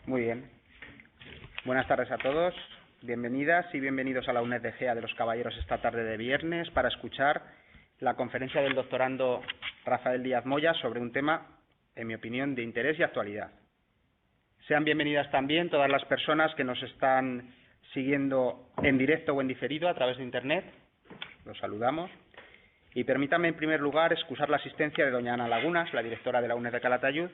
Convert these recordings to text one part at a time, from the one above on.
Muy bien. Buenas tardes a todos. Bienvenidas y bienvenidos a la UNED de GEA de los Caballeros esta tarde de viernes para escuchar la conferencia del doctorando Rafael Díaz Moya sobre un tema, en mi opinión, de interés y actualidad. Sean bienvenidas también todas las personas que nos están siguiendo en directo o en diferido a través de Internet. Los saludamos. Y permítanme, en primer lugar, excusar la asistencia de doña Ana Lagunas, la directora de la UNED de Calatayud,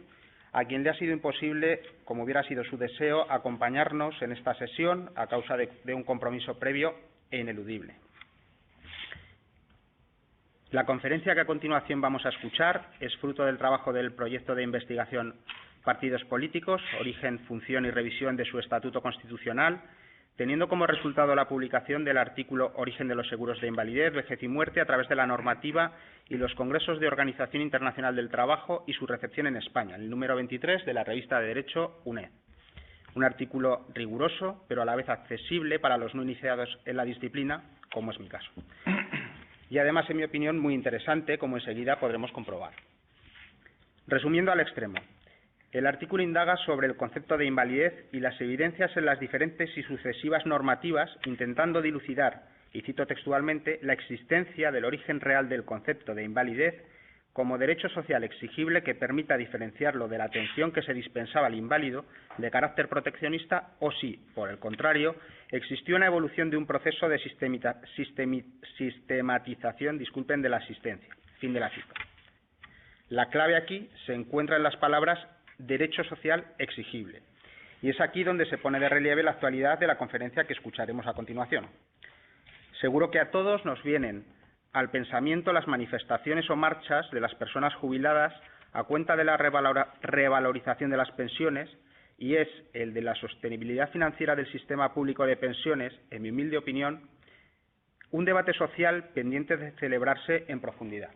a quien le ha sido imposible, como hubiera sido su deseo, acompañarnos en esta sesión a causa de un compromiso previo e ineludible. La conferencia que a continuación vamos a escuchar es fruto del trabajo del proyecto de investigación Partidos Políticos, Origen, Función y Revisión de su Estatuto Constitucional, teniendo como resultado la publicación del artículo Origen de los seguros de invalidez, vejez y muerte a través de la normativa y los congresos de Organización Internacional del Trabajo y su recepción en España, el número 23 de la revista de Derecho UNED. Un artículo riguroso, pero a la vez accesible para los no iniciados en la disciplina, como es mi caso. Y además, en mi opinión, muy interesante, como enseguida podremos comprobar. Resumiendo al extremo, el artículo indaga sobre el concepto de invalidez y las evidencias en las diferentes y sucesivas normativas, intentando dilucidar, y cito textualmente, la existencia del origen real del concepto de invalidez como derecho social exigible que permita diferenciarlo de la atención que se dispensaba al inválido de carácter proteccionista o si, por el contrario, existió una evolución de un proceso de sistematización, de la asistencia. Fin de la cita. La clave aquí se encuentra en las palabras derecho social exigible. Y es aquí donde se pone de relieve la actualidad de la conferencia que escucharemos a continuación. Seguro que a todos nos vienen al pensamiento las manifestaciones o marchas de las personas jubiladas a cuenta de la revalorización de las pensiones, y es el de la sostenibilidad financiera del sistema público de pensiones, en mi humilde opinión, un debate social pendiente de celebrarse en profundidad.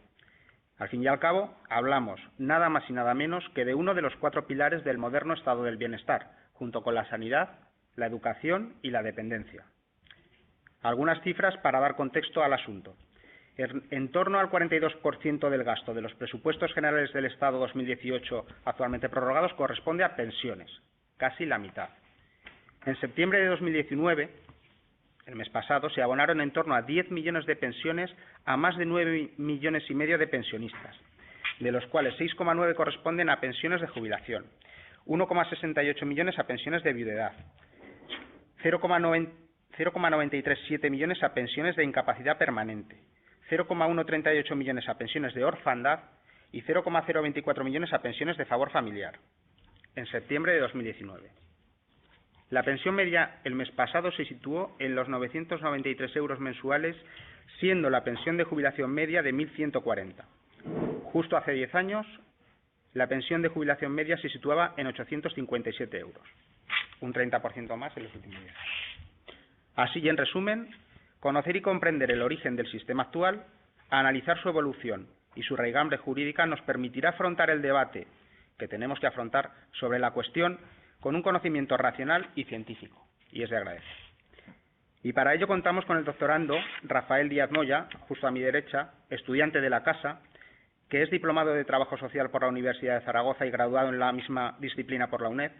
Al fin y al cabo, hablamos nada más y nada menos que de uno de los 4 pilares del moderno estado del bienestar, junto con la sanidad, la educación y la dependencia. Algunas cifras para dar contexto al asunto. En torno al 42% del gasto de los presupuestos generales del Estado 2018 actualmente prorrogados corresponde a pensiones, casi la mitad. En septiembre de 2019, el mes pasado, se abonaron en torno a 10 millones de pensiones a más de 9,5 millones de pensionistas, de los cuales 6,9 corresponden a pensiones de jubilación, 1,68 millones a pensiones de viudedad, 0,937 millones a pensiones de incapacidad permanente, 0,138 millones a pensiones de orfandad y 0,024 millones a pensiones de favor familiar, en septiembre de 2019. La pensión media el mes pasado se situó en los 993 euros mensuales, siendo la pensión de jubilación media de 1.140. Justo hace 10 años, la pensión de jubilación media se situaba en 857 euros, un 30% más en los últimos 10 años. Así, y en resumen, conocer y comprender el origen del sistema actual, analizar su evolución y su raigambre jurídica nos permitirá afrontar el debate que tenemos que afrontar sobre la cuestión con un conocimiento racional y científico, y es de agradecer. Y para ello contamos con el doctorando Rafael Díaz Moya, justo a mi derecha, estudiante de la casa, que es diplomado de Trabajo Social por la Universidad de Zaragoza y graduado en la misma disciplina por la UNED,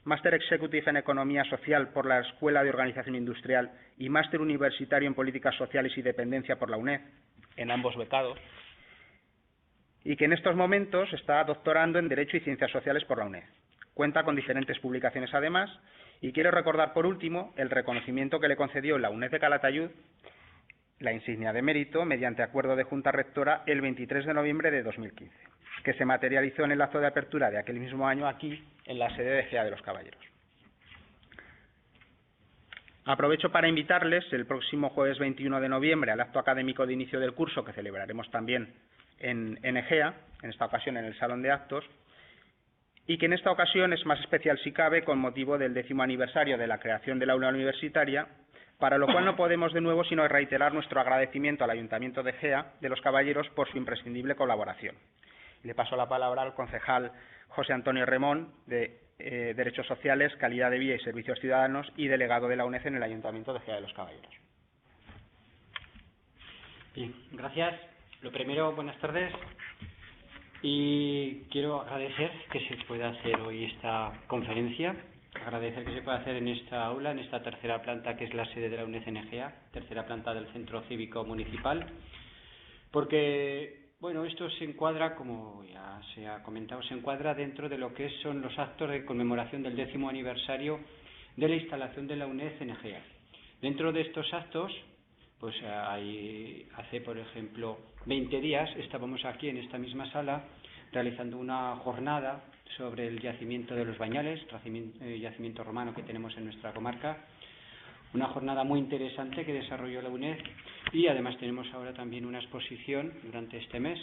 Máster Executive en Economía Social por la Escuela de Organización Industrial y Máster Universitario en Políticas Sociales y Dependencia por la UNED, en ambos becados, y que en estos momentos está doctorando en Derecho y Ciencias Sociales por la UNED. Cuenta con diferentes publicaciones además, y quiero recordar por último el reconocimiento que le concedió la UNED de Calatayud, la insignia de mérito, mediante acuerdo de Junta Rectora el 23 de noviembre de 2015, que se materializó en el acto de apertura de aquel mismo año aquí, en la sede de GEA de los Caballeros. Aprovecho para invitarles el próximo jueves 21 de noviembre al acto académico de inicio del curso, que celebraremos también en EGEA, en esta ocasión en el Salón de Actos, y que en esta ocasión es más especial si cabe con motivo del 10º aniversario de la creación del aula universitaria, para lo cual no podemos de nuevo sino reiterar nuestro agradecimiento al Ayuntamiento de GEA de los Caballeros por su imprescindible colaboración. Le paso la palabra al concejal José Antonio Remón, de Derechos Sociales, Calidad de Vida y Servicios Ciudadanos, y delegado de la UNED en el Ayuntamiento de GEA de los Caballeros. Bien, gracias. Lo primero, buenas tardes. Y quiero agradecer que se pueda hacer hoy esta conferencia Agradecer que se pueda hacer en esta aula, en esta tercera planta que es la sede de la UNED NGA, tercera planta del Centro Cívico Municipal, porque, bueno, esto se encuadra, como ya se ha comentado, se encuadra dentro de lo que son los actos de conmemoración del 10º aniversario de la instalación de la UNED NGA. Dentro de estos actos, pues hace, por ejemplo, 20 días estábamos aquí en esta misma sala realizando una jornada sobre el yacimiento de los Bañales, yacimiento romano que tenemos en nuestra comarca, una jornada muy interesante que desarrolló la UNED, y además tenemos ahora también una exposición durante este mes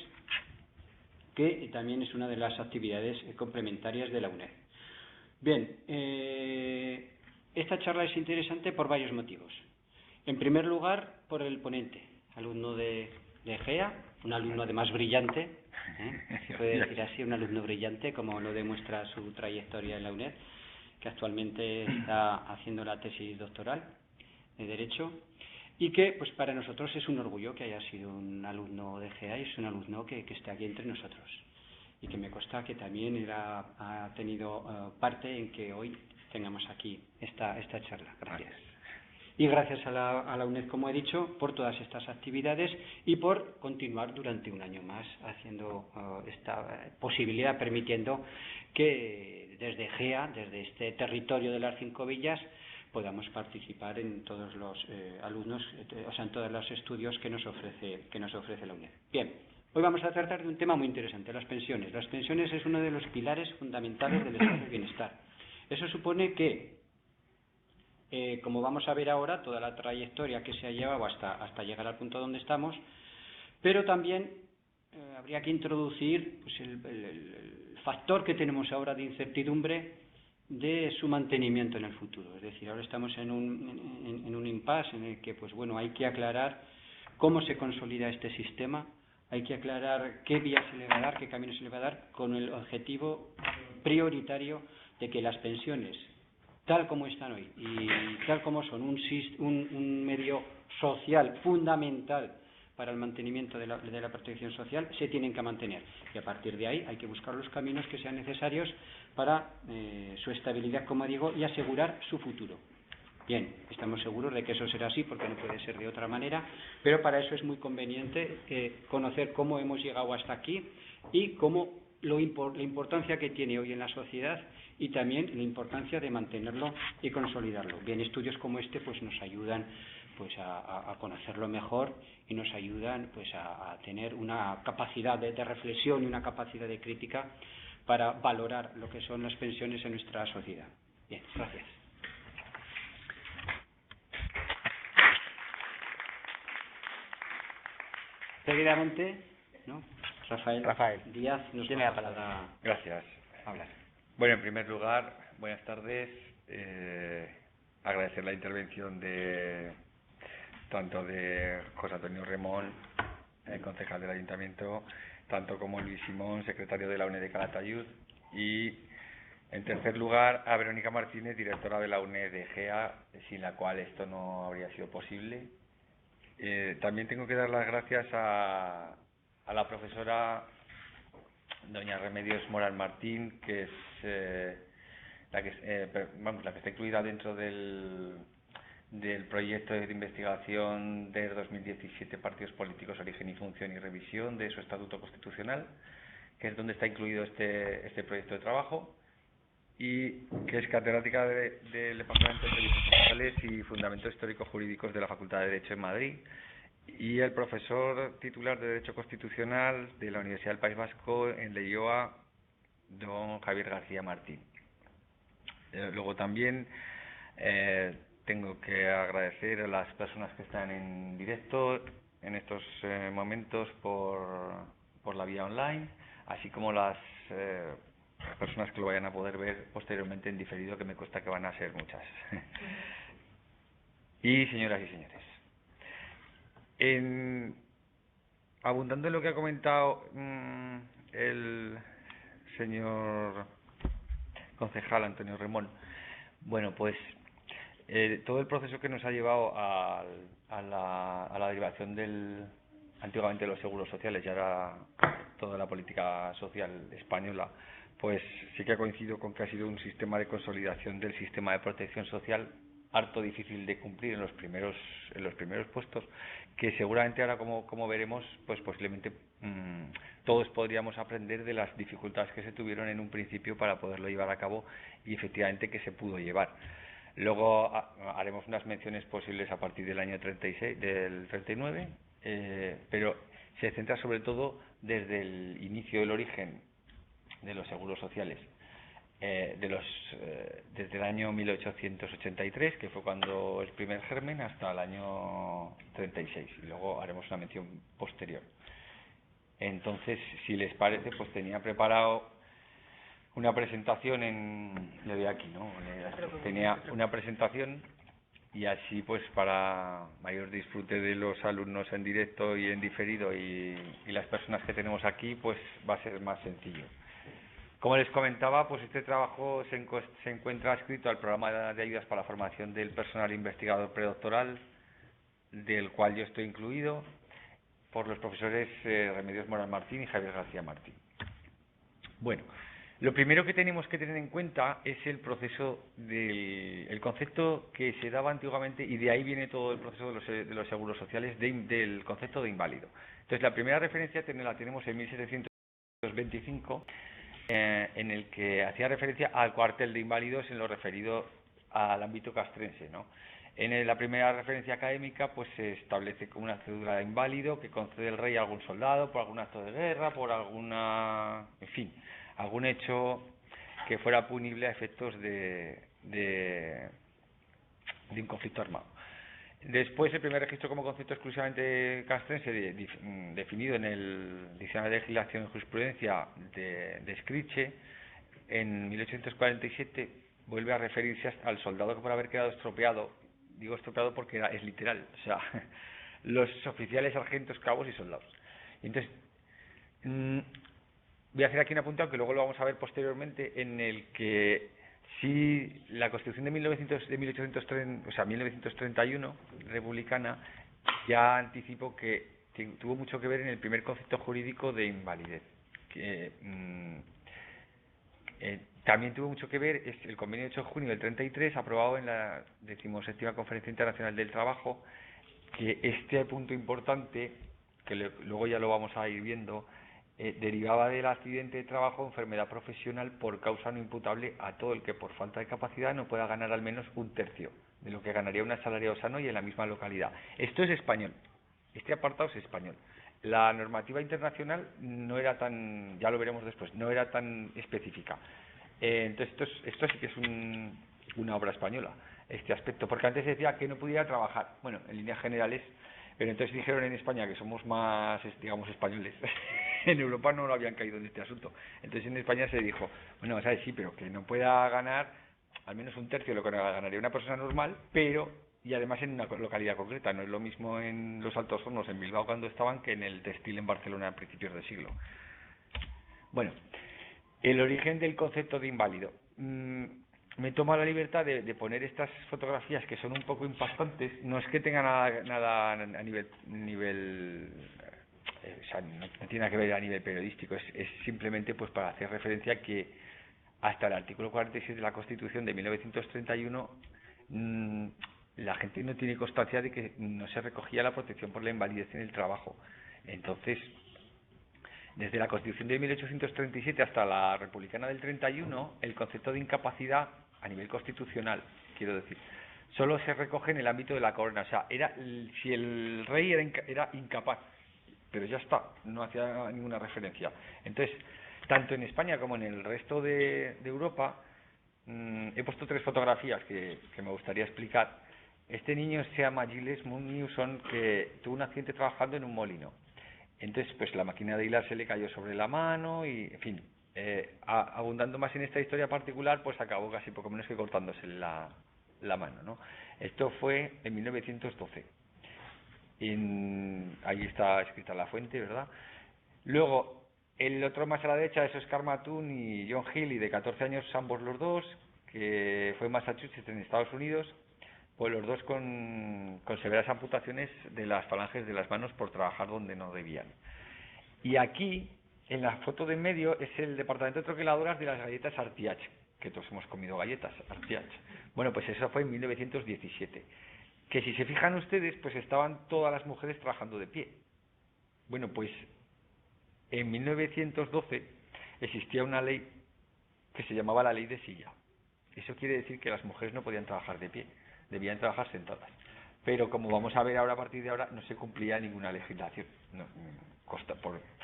que también es una de las actividades complementarias de la UNED. Bien, esta charla es interesante por varios motivos. En primer lugar, por el ponente, alumno de GEA, un alumno además brillante, se puede decir así, un alumno brillante, como lo demuestra su trayectoria en la UNED, que actualmente está haciendo la tesis doctoral de Derecho, y que pues para nosotros es un orgullo que haya sido un alumno de GEA y es un alumno que esté aquí entre nosotros, y que me consta que también ha tenido parte en que hoy tengamos aquí esta charla. Gracias. Y gracias a la UNED, como he dicho, por todas estas actividades y por continuar durante un año más haciendo esta posibilidad, permitiendo que desde GEA, desde este territorio de las 5 villas, podamos participar en todos los alumnos, o sea, en todos los estudios que nos ofrece la UNED. Bien, hoy vamos a tratar de un tema muy interesante, las pensiones. Las pensiones es uno de los pilares fundamentales del estado de bienestar. Eso supone que como vamos a ver ahora, toda la trayectoria que se ha llevado hasta llegar al punto donde estamos, pero también habría que introducir pues, el factor que tenemos ahora de incertidumbre de su mantenimiento en el futuro. Es decir, ahora estamos en un impasse en el que pues, bueno, hay que aclarar cómo se consolida este sistema, hay que aclarar qué vía se le va a dar, qué camino se le va a dar, con el objetivo prioritario de que las pensiones, tal como están hoy y tal como son un medio social fundamental para el mantenimiento de la protección social, se tienen que mantener. Y a partir de ahí hay que buscar los caminos que sean necesarios para su estabilidad, como digo, y asegurar su futuro. Bien, estamos seguros de que eso será así, porque no puede ser de otra manera, pero para eso es muy conveniente conocer cómo hemos llegado hasta aquí y la importancia que tiene hoy en la sociedad y también la importancia de mantenerlo y consolidarlo. Bien, estudios como este pues nos ayudan pues a conocerlo mejor y nos ayudan pues a tener una capacidad de reflexión y una capacidad de crítica para valorar lo que son las pensiones en nuestra sociedad. Bien, gracias. Seguidamente, ¿no? Rafael Díaz nos tiene la palabra. Gracias. Hablar. Bueno, en primer lugar, buenas tardes. Agradecer la intervención tanto de José Antonio Remón, concejal del Ayuntamiento, tanto como Luis Simón, secretario de la UNED de Calatayud, y en tercer lugar a Verónica Martínez, directora de la UNED de GEA, sin la cual esto no habría sido posible. También tengo que dar las gracias a la profesora doña Remedios Morán Martín, que es la que está incluida dentro del proyecto de investigación de 2017, Partidos Políticos, Origen y Función y Revisión de su Estatuto Constitucional, que es donde está incluido este proyecto de trabajo, y que es catedrática del Departamento de Servicios Sociales y Fundamentos Históricos Jurídicos de la Facultad de Derecho en Madrid, y el profesor titular de Derecho Constitucional de la Universidad del País Vasco en Leioa, don Javier García Martín. Luego también tengo que agradecer a las personas que están en directo en estos momentos por la vía online, así como las personas que lo vayan a poder ver posteriormente en diferido, que me consta que van a ser muchas. Y señoras y señores, abundando en lo que ha comentado el señor concejal Antonio Remón, bueno, pues todo el proceso que nos ha llevado a la derivación antiguamente los seguros sociales y ahora toda la política social española pues sí que coincido con que ha sido un sistema de consolidación del sistema de protección social harto difícil de cumplir en los primeros puestos, que seguramente ahora, como veremos, pues posiblemente todos podríamos aprender de las dificultades que se tuvieron en un principio para poderlo llevar a cabo, y efectivamente que se pudo llevar. Luego haremos unas menciones posibles a partir del año 36, del 39, pero se centra sobre todo desde el inicio del origen de los seguros sociales, desde el año 1883, que fue cuando el primer germen, hasta el año 36, y luego haremos una mención posterior. Entonces, si les parece, pues tenía preparado una presentación le doy aquí, ¿no? Tenía una presentación, y así, pues para mayor disfrute de los alumnos en directo y en diferido y las personas que tenemos aquí, pues va a ser más sencillo. Como les comentaba, pues este trabajo se encuentra adscrito al programa de ayudas para la formación del personal investigador predoctoral, del cual yo estoy incluido, por los profesores Remedios Morán Martín y Javier García Martín. Bueno, lo primero que tenemos que tener en cuenta es el proceso el concepto que se daba antiguamente, y de ahí viene todo el proceso de los seguros sociales, del concepto de inválido. Entonces, la primera referencia la tenemos en 1725, en el que hacía referencia al cuartel de inválidos en lo referido al ámbito castrense, ¿no? En la primera referencia académica, pues se establece como una cédula de inválido que concede el rey a algún soldado por algún acto de guerra, por algún hecho que fuera punible a efectos de un conflicto armado. Después, el primer registro como concepto exclusivamente castrense, definido en el Diccionario de Legislación y Jurisprudencia de Scriche, en 1847, vuelve a referirse al soldado que por haber quedado estropeado. Digo estropeado porque es literal, o sea, los oficiales, sargentos, cabos y soldados. Entonces, voy a hacer aquí un apunte, aunque luego lo vamos a ver posteriormente, en el que sí, la Constitución de 1931 republicana ya anticipó que tuvo mucho que ver en el primer concepto jurídico de invalidez, que también tuvo mucho que ver es el convenio de 8 de junio del 33, aprobado en la 17ª Conferencia Internacional del Trabajo, que este punto importante, que luego ya lo vamos a ir viendo, derivaba del accidente de trabajo o enfermedad profesional por causa no imputable a todo el que por falta de capacidad no pueda ganar al menos un tercio de lo que ganaría un asalariado sano y en la misma localidad. Esto es español, este apartado es español. La normativa internacional no era tan, ya lo veremos después, no era tan específica. Entonces esto sí que es una obra española, este aspecto, porque antes se decía que no pudiera trabajar, bueno, en líneas generales, pero entonces dijeron en España que somos más, digamos, españoles. En Europa no lo habían caído en este asunto. Entonces en España se dijo, bueno, ¿sabes? Sí, pero que no pueda ganar al menos un tercio de lo que ganaría una persona normal, pero, y además en una localidad concreta. No es lo mismo en los Altos Hornos, en Bilbao, cuando estaban, que en el textil en Barcelona a principios de siglo. Bueno, el origen del concepto de inválido. Me tomo la libertad de poner estas fotografías que son un poco impactantes. No es que tenga nada a nivel o sea, no tiene nada que ver a nivel periodístico, es simplemente pues para hacer referencia a que hasta el artículo 46 de la Constitución de 1931 la gente no tiene constancia de que no se recogía la protección por la invalidez en el trabajo. Entonces, desde la Constitución de 1837 hasta la Republicana del 31, el concepto de incapacidad a nivel constitucional, quiero decir, solo se recoge en el ámbito de la corona. O sea, si el rey era incapaz, pero ya está, no hacía ninguna referencia. Entonces, tanto en España como en el resto de Europa, he puesto 3 fotografías que me gustaría explicar. Este niño se llama Gilles Newson, que tuvo un accidente trabajando en un molino. Entonces, pues la máquina de hilar se le cayó sobre la mano y, en fin, abundando más en esta historia particular, pues acabó casi poco menos que cortándose la mano, ¿no? Esto fue en 1912. Ahí está escrita la fuente, ¿verdad? Luego, el otro más a la derecha es Oscar Matún y John Healy, de 14 años, ambos los dos, que fue en Massachusetts, en Estados Unidos, pues los dos con severas amputaciones de las falanges de las manos por trabajar donde no debían. Y aquí En la foto de en medio es el departamento de troqueladoras de las galletas Artiach, que todos hemos comido galletas Artiach. Bueno, pues eso fue en 1917. Que si se fijan ustedes, pues estaban todas las mujeres trabajando de pie. Bueno, pues en 1912 existía una ley que se llamaba la ley de silla. Eso quiere decir que las mujeres no podían trabajar de pie, debían trabajar sentadas. Pero como vamos a ver ahora, a partir de ahora, no se cumplía ninguna legislación,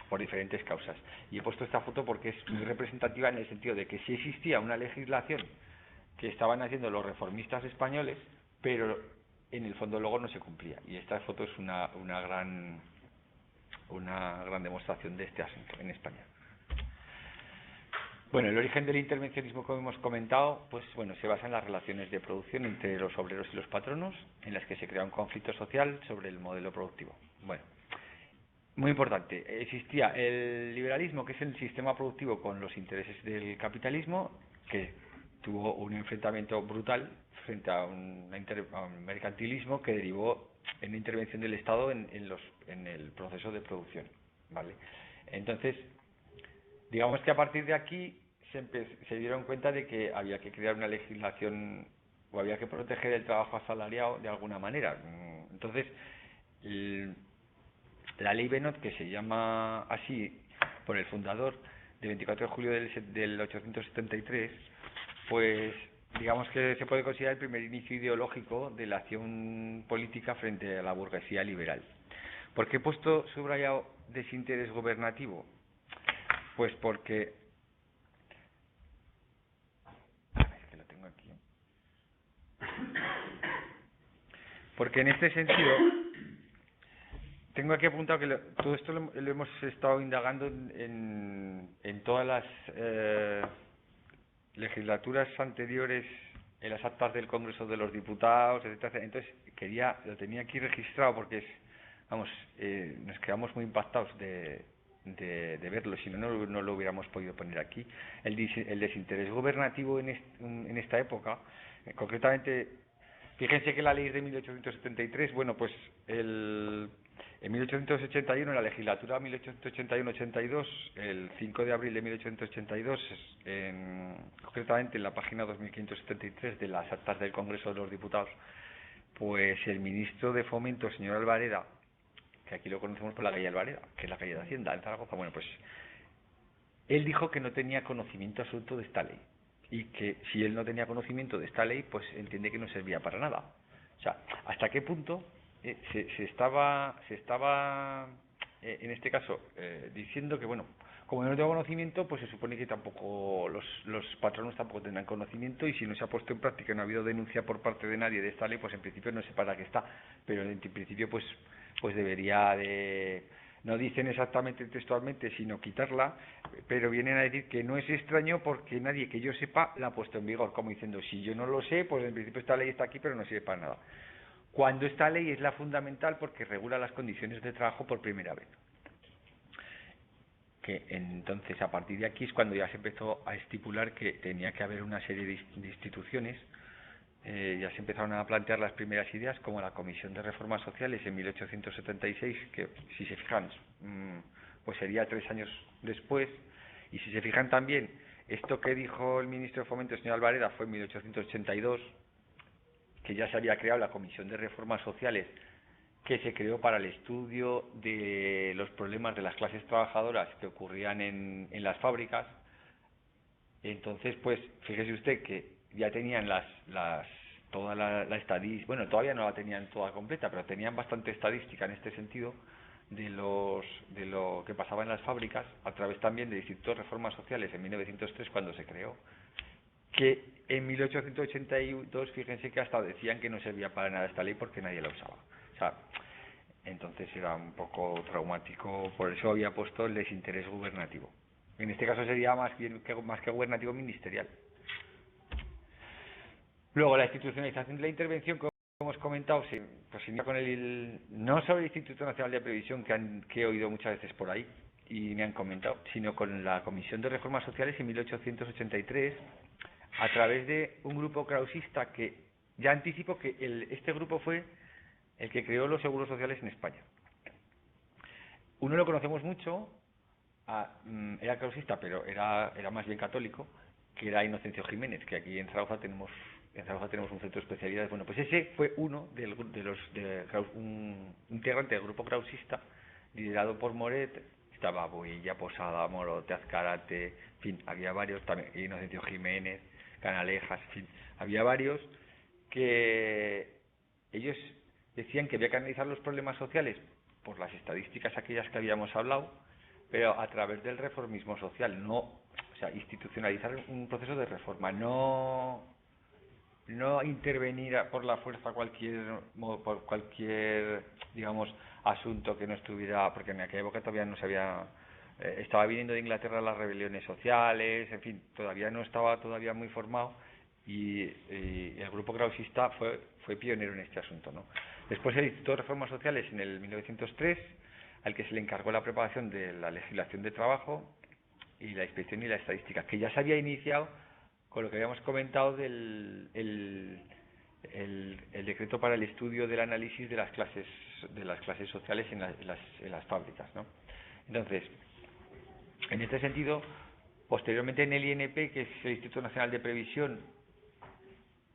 por diferentes causas. Y he puesto esta foto porque es muy representativa en el sentido de que sí existía una legislación que estaban haciendo los reformistas españoles, pero en el fondo luego no se cumplía. Y esta foto es una gran demostración de este asunto en España. Bueno, el origen del intervencionismo, como hemos comentado, pues bueno, se basa en las relaciones de producción entre los obreros y los patronos, en las que se crea un conflicto social sobre el modelo productivo. Bueno, muy importante, existía el liberalismo, que es el sistema productivo con los intereses del capitalismo, que tuvo un enfrentamiento brutal frente a un mercantilismo que derivó en una intervención del Estado en el proceso de producción, ¿vale? Entonces, digamos que a partir de aquí se dieron cuenta de que había que crear una legislación o había que proteger el trabajo asalariado de alguna manera. Entonces, la ley Benot, que se llama así por el fundador, del 24 de julio del 873, pues digamos que se puede considerar el primer inicio ideológico de la acción política frente a la burguesía liberal. ¿Por qué he puesto subrayado desinterés gubernativo? Pues porque... Es que lo tengo aquí. Porque en este sentido, tengo aquí apuntado que todo esto lo hemos estado indagando en todas las legislaturas anteriores, en las actas del Congreso de los Diputados, etcétera. Entonces lo tenía aquí registrado porque nos quedamos muy impactados de verlo, si no lo hubiéramos podido poner aquí. El desinterés gubernativo en esta época, concretamente, fíjense que la ley es de 1873, bueno, pues en 1881, en la legislatura 1881-82, el 5 de abril de 1882, concretamente en la página 2573 de las actas del Congreso de los Diputados, pues el ministro de Fomento, señor Alvareda, que aquí lo conocemos por la calle Alvareda, que es la calle de Hacienda en Zaragoza, bueno, pues él dijo que no tenía conocimiento absoluto de esta ley y que si él no tenía conocimiento de esta ley, pues entiende que no servía para nada. O sea, ¿hasta qué punto se estaba en este caso diciendo que, bueno, como yo no tengo conocimiento, pues se supone que tampoco los patronos tampoco tendrán conocimiento, y si no se ha puesto en práctica y no ha habido denuncia por parte de nadie de esta ley, pues en principio no sé para qué está, pero en principio pues debería de... No dicen exactamente textualmente, sino quitarla, pero vienen a decir que no es extraño porque nadie que yo sepa la ha puesto en vigor, como diciendo, si yo no lo sé, pues en principio esta ley está aquí, pero no sirve para nada. Cuando esta ley es la fundamental porque regula las condiciones de trabajo por primera vez. Que entonces, a partir de aquí es cuando ya se empezó a estipular que tenía que haber una serie de instituciones. Ya se empezaron a plantear las primeras ideas, como la Comisión de Reformas Sociales en 1876, que si se fijan, pues sería 3 años después. Y si se fijan también, esto que dijo el ministro de Fomento, el señor Alvareda, fue en 1882, que ya se había creado la Comisión de Reformas Sociales, que se creó para el estudio de los problemas de las clases trabajadoras que ocurrían en las fábricas. Entonces, pues, fíjese usted que ya tenían toda la estadística, bueno, todavía no la tenían toda completa, pero tenían bastante estadística en este sentido de lo que pasaba en las fábricas, a través también del Instituto de Reformas Sociales en 1903, cuando se creó, que en 1882, fíjense que hasta decían que no servía para nada esta ley porque nadie la usaba. O sea, entonces era un poco traumático, por eso había puesto el desinterés gubernativo. En este caso sería más que gubernativo, ministerial. Luego, la institucionalización de la intervención, como hemos comentado, pues inicia con no sobre el Instituto Nacional de Previsión, que he oído muchas veces por ahí y me han comentado, sino con la Comisión de Reformas Sociales en 1883, a través de un grupo krausista que ya anticipo que este grupo fue el que creó los seguros sociales en España. Uno lo conocemos mucho, era clausista, pero era más bien católico, que era Inocencio Jiménez, que aquí en Zaragoza tenemos un centro de especialidades. Bueno, pues ese fue uno un integrante del grupo krausista, liderado por Moret. Estaba Boilla, Posada, Morote, Azcárate, en fin, había varios, también Inocencio Jiménez, Canalejas, en fin, había varios que ellos decían que había que analizar los problemas sociales por las estadísticas aquellas que habíamos hablado, pero a través del reformismo social, o sea, institucionalizar un proceso de reforma, no intervenir por la fuerza por cualquier, digamos, asunto que no estuviera, porque en aquella época todavía no se había, estaba viniendo de Inglaterra las rebeliones sociales, en fin, todavía no estaba todavía muy formado, y el grupo krausista fue pionero en este asunto, ¿no? Después el Instituto de Reformas Sociales en el 1903, al que se le encargó la preparación de la legislación de trabajo y la inspección y la estadística, que ya se había iniciado con lo que habíamos comentado del el decreto para el estudio del análisis de las clases sociales en las fábricas, ¿no? Entonces, en este sentido, posteriormente en el INP, que es el Instituto Nacional de Previsión,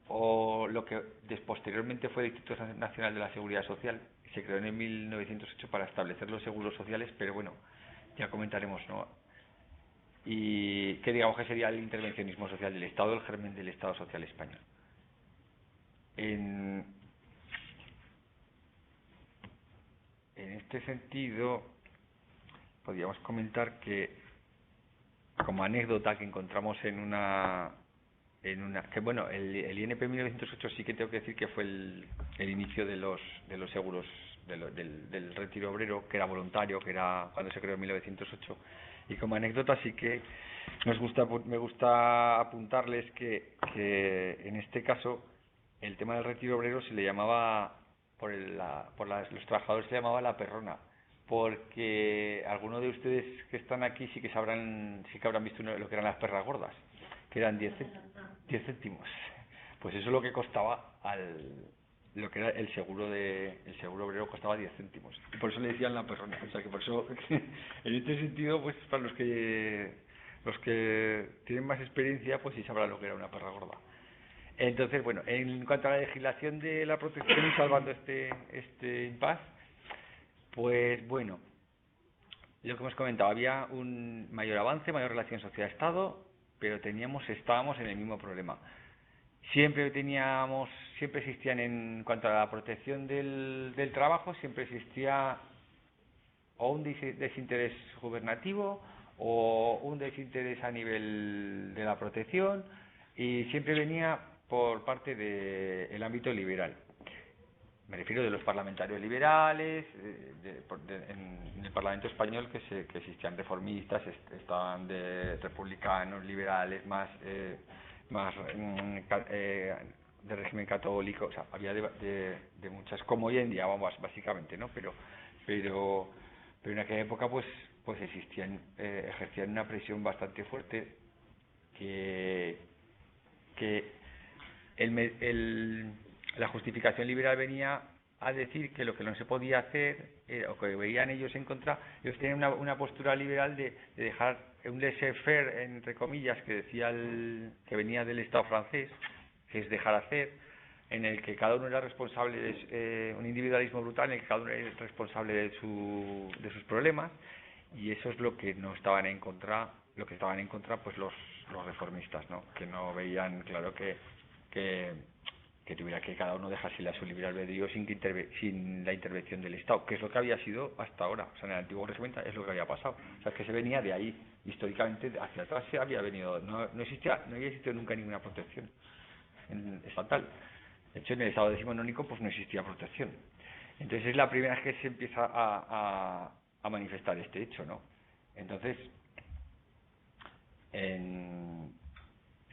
o lo que posteriormente fue el Instituto Nacional de la Seguridad Social, se creó en 1908 para establecer los seguros sociales, pero bueno, ya comentaremos, ¿no? Y que digamos que sería el intervencionismo social del Estado, el germen del Estado social español. En este sentido, podríamos comentar que, como anécdota que encontramos que bueno, el INP 1908 sí que tengo que decir que fue el inicio de los seguros del retiro obrero, que era voluntario, que era cuando se creó en 1908. Y como anécdota sí que me gusta apuntarles que en este caso el tema del retiro obrero se le llamaba, los trabajadores se le llamaba la perrona, porque algunos de ustedes que están aquí sí que habrán visto lo que eran las perras gordas, que eran 10 céntimos. Pues eso es lo que costaba lo que era el seguro obrero, costaba 10 céntimos. Y por eso le decían la perrona. O sea que por eso, en este sentido, pues para los que tienen más experiencia, pues sí sabrán lo que era una perra gorda. Entonces, bueno, en cuanto a la legislación de la protección y salvando este impasse, pues bueno, lo que hemos comentado, había un mayor avance, mayor relación sociedad-estado, pero estábamos en el mismo problema. Siempre existían, en cuanto a la protección del trabajo, siempre existía o un desinterés gubernativo o un desinterés a nivel de la protección, y siempre venía por parte del ámbito liberal. Me refiero de los parlamentarios liberales, en el Parlamento español que existían reformistas, estaban de republicanos, liberales, más de régimen católico, o sea, había de muchas, como hoy en día, vamos, básicamente, ¿no? Pero en aquella época pues ejercían una presión bastante fuerte que la justificación liberal venía a decir que lo que no se podía hacer, o que veían ellos en contra, ellos tenían una postura liberal de dejar un laissez-faire, entre comillas, que decía que venía del Estado francés, que es dejar hacer, en el que cada uno era responsable, un individualismo brutal en el que cada uno era responsable de sus problemas, y eso es lo que no estaban en contra, pues los reformistas, ¿no? Que no veían claro que tuviera que cada uno dejarse su libre albedrío sin la intervención del Estado, que es lo que había sido hasta ahora. O sea, en el antiguo régimen es lo que había pasado. O sea, es que se venía de ahí, históricamente, hacia atrás se había venido, no había existido nunca ninguna protección estatal. De hecho, en el Estado decimonónico pues no existía protección. Entonces es la primera vez que se empieza a manifestar este hecho, ¿no? Entonces, en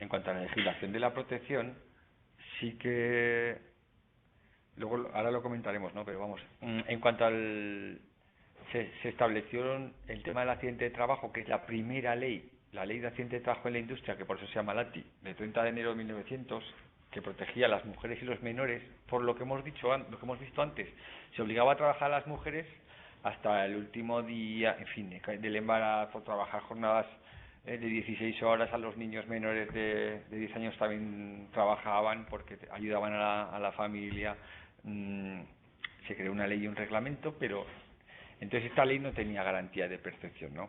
cuanto a la legislación de la protección, sí que luego ahora lo comentaremos, ¿no? Pero vamos, en cuanto se estableció el tema del accidente de trabajo, que es la primera ley, la ley de accidente de trabajo en la industria, que por eso se llama LATI, de 30 de enero de 1900, que protegía a las mujeres y los menores. Por lo que hemos visto antes, se obligaba a trabajar a las mujeres hasta el último día, en fin, del embarazo, trabajar jornadas de 16 horas. A los niños menores de 10 años también trabajaban porque ayudaban a la familia. Se creó una ley y un reglamento, pero entonces esta ley no tenía garantía de perfección, ¿no?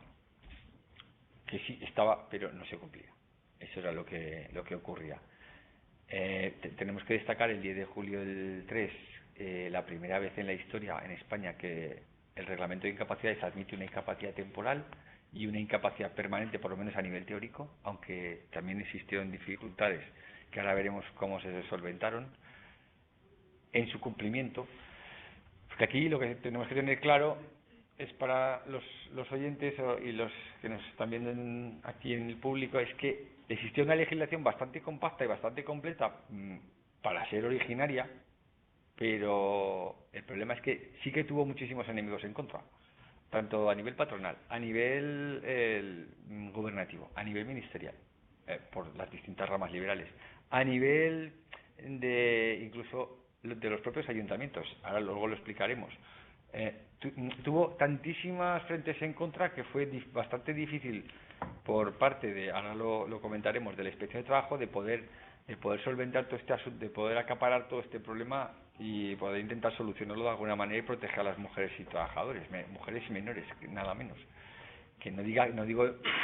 Que sí estaba, pero no se cumplía. Eso era lo que ocurría. Tenemos que destacar el 10 de julio del 3, la primera vez en la historia en España que el reglamento de incapacidades admite una incapacidad temporal y una incapacidad permanente, por lo menos a nivel teórico, aunque también existieron dificultades que ahora veremos cómo se solventaron en su cumplimiento. Porque aquí lo que tenemos que tener claro es, para los oyentes y los que nos están viendo aquí en el público, es que existía una legislación bastante compacta y bastante completa para ser originaria, pero el problema es que sí que tuvo muchísimos enemigos en contra, tanto a nivel patronal, a nivel gubernativo, a nivel ministerial, por las distintas ramas liberales, a nivel de incluso de los propios ayuntamientos. Ahora luego lo explicaremos. Tuvo tantísimas frentes en contra que fue bastante difícil por parte de, ahora lo comentaremos, de la Inspección de Trabajo, de poder solventar todo este asunto, de poder acaparar todo este problema y poder intentar solucionarlo de alguna manera y proteger a las mujeres y trabajadores, mujeres y menores, nada menos. Que no digo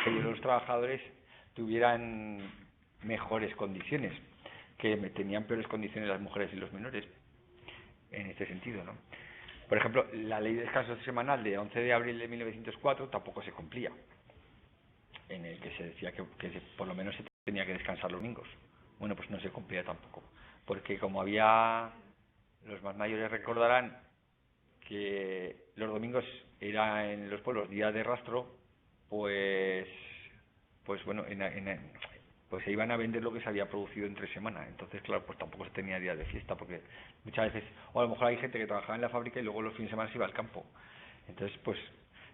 que los trabajadores tuvieran mejores condiciones, que tenían peores condiciones las mujeres y los menores, en este sentido, ¿no? Por ejemplo, la ley de descanso semanal de 11 de abril de 1904 tampoco se cumplía, en el que se decía que por lo menos se tenía que descansar los domingos. Bueno, pues no se cumplía tampoco, porque como los más mayores recordarán que los domingos era en los pueblos día de rastro, pues bueno, pues se iban a vender lo que se había producido entre semana. Entonces, claro, pues tampoco se tenía día de fiesta, porque muchas veces, o a lo mejor hay gente que trabajaba en la fábrica y luego los fines de semana se iba al campo. Entonces, pues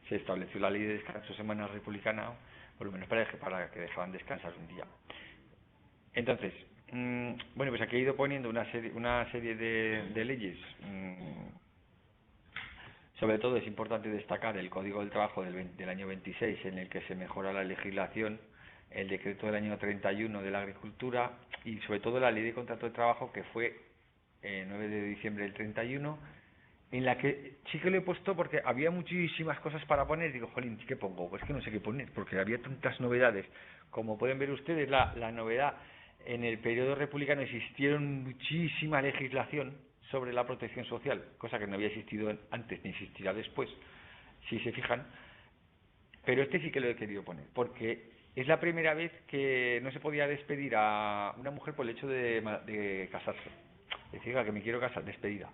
se estableció la ley de descanso semanal republicana, por lo menos para que dejaran descansar un día. Entonces, bueno, pues aquí he ido poniendo una serie de leyes. Sobre todo es importante destacar el Código del Trabajo del año 26, en el que se mejora la legislación, el decreto del año 31 de la Agricultura y sobre todo la Ley de Contrato de Trabajo, que fue 9 de diciembre del 31, en la que sí que lo he puesto porque había muchísimas cosas para poner. Digo, jolín, ¿qué pongo? Pues que no sé qué poner, porque había tantas novedades. Como pueden ver ustedes, la novedad, en el periodo republicano existieron muchísima legislación sobre la protección social, cosa que no había existido antes ni existirá después, si se fijan. Pero este sí que lo he querido poner, porque es la primera vez que no se podía despedir a una mujer por el hecho de casarse. Decir, que me quiero casar, despedida.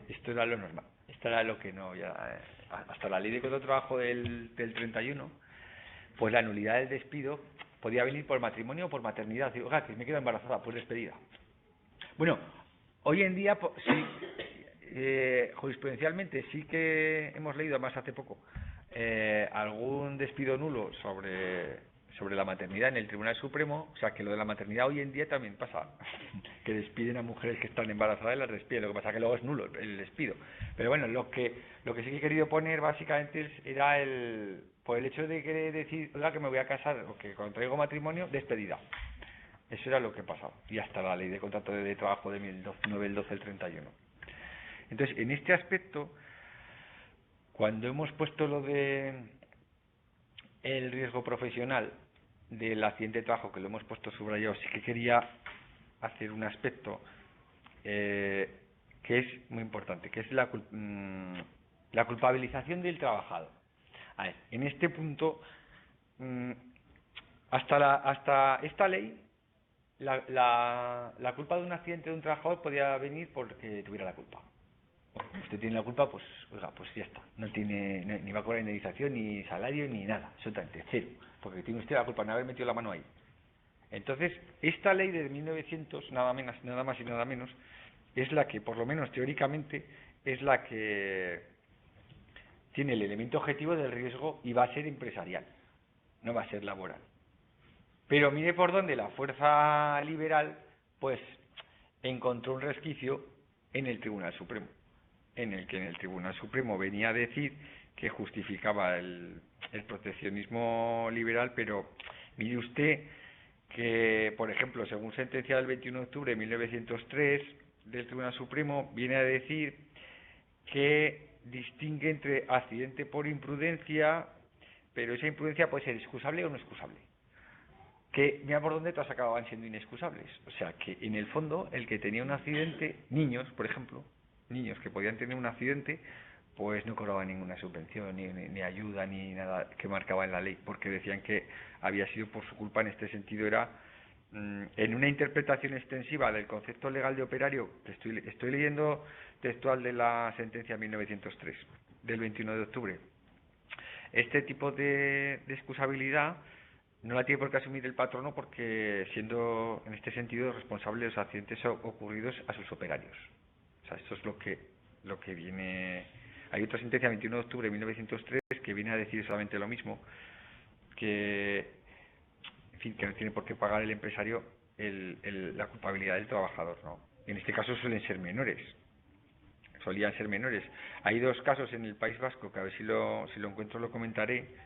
Esto era lo normal. Esto era lo que no había. Hasta la ley de contrato de trabajo del 31, pues la nulidad del despido podía venir por matrimonio o por maternidad. Digo, que me quedo embarazada, pues despedida. Bueno, hoy en día, sí, jurisprudencialmente sí que hemos leído, además hace poco, algún despido nulo sobre la maternidad en el Tribunal Supremo. O sea, que lo de la maternidad hoy en día también pasa, que despiden a mujeres que están embarazadas y las despiden. Lo que pasa es que luego es nulo el despido. Pero bueno, lo que sí que he querido poner básicamente era por el hecho de querer decir, oiga, que me voy a casar o que contraigo matrimonio, despedida. Eso era lo que pasaba. Y hasta la ley de contrato de trabajo de 9 del 12 del 31. Entonces, en este aspecto, cuando hemos puesto lo de el riesgo profesional del accidente de trabajo, que lo hemos puesto subrayado, sí que quería hacer un aspecto que es muy importante, que es la culpabilización del trabajador. A ver, en este punto, hasta esta ley, la culpa de un accidente de un trabajador podía venir porque tuviera la culpa. Usted tiene la culpa, pues oiga, pues ya está. No tiene ni va a cobrar indemnización, ni salario, ni nada, absolutamente cero, porque tiene usted la culpa de no haber metido la mano ahí. Entonces, esta ley de 1900, nada más y nada menos, es la que, por lo menos teóricamente, es la que tiene el elemento objetivo del riesgo y va a ser empresarial, no va a ser laboral. Pero mire por dónde la fuerza liberal, pues, encontró un resquicio en el Tribunal Supremo. en el que en el Tribunal Supremo venía a decir que justificaba el proteccionismo liberal, pero mire usted que, por ejemplo, según sentencia del 21 de octubre de 1903 del Tribunal Supremo, viene a decir que distingue entre accidente por imprudencia, pero esa imprudencia puede ser excusable o no excusable. Que mira por dónde todas acababan siendo inexcusables. O sea, que en el fondo, el que tenía un accidente, niños, por ejemplo, niños que podían tener un accidente, pues no cobraban ninguna subvención, ni ayuda, ni nada que marcaba en la ley, porque decían que había sido por su culpa. En este sentido era, en una interpretación extensiva del concepto legal de operario, que estoy leyendo textual de la sentencia 1903, del 21 de octubre, este tipo de excusabilidad no la tiene por qué asumir el patrono, porque siendo en este sentido responsable de los accidentes ocurridos a sus operarios. O sea, esto es lo que viene. Hay otra sentencia 21 de octubre de 1903 que viene a decir solamente lo mismo, que en fin, que no tiene por qué pagar el empresario la culpabilidad del trabajador, ¿no? En este caso solían ser menores. Hay dos casos en el País Vasco que a ver si lo encuentro lo comentaré.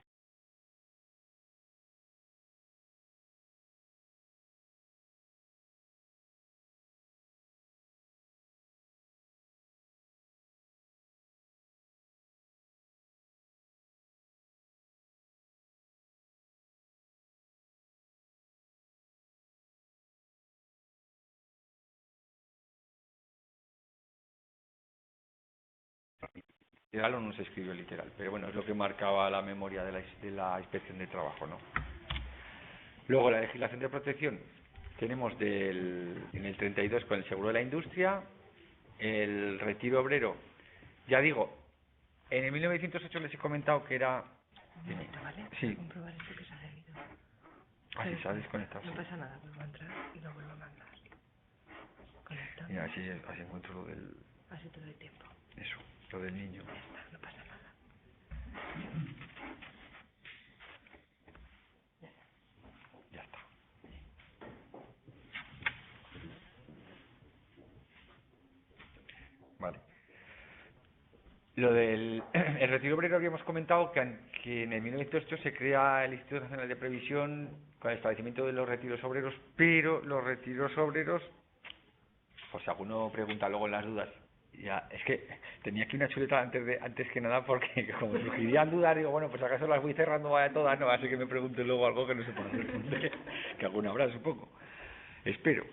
Literal o no se escribió literal, pero bueno, es lo que marcaba la memoria de la Inspección de Trabajo, ¿no? Luego, la legislación de protección, tenemos en el 32 con el seguro de la industria, el retiro obrero, ya digo, en el 1908 les he comentado que era... Un momento, ¿vale? Sí. Comprobar esto que se ha servido. Así se ha desconectado. No Sí. pasa nada, vuelvo a entrar y lo vuelvo a mandar. Conectamos. Mira, así encuentro lo del... Así todo el tiempo. Eso, lo del niño. Ya está, no pasa nada. Ya está. Vale. Lo del el retiro obrero, habíamos comentado que en el 1908 se crea el Instituto Nacional de Previsión con el establecimiento de los retiros obreros, pero los retiros obreros, pues si alguno pregunta luego en las dudas, ya es que tenía aquí una chuleta antes que nada, porque como surgirían dudas, digo, bueno, pues acaso las voy cerrando vaya todas, no, así que me pregunte luego algo que no sepa responder, que alguna habrá, supongo, espero.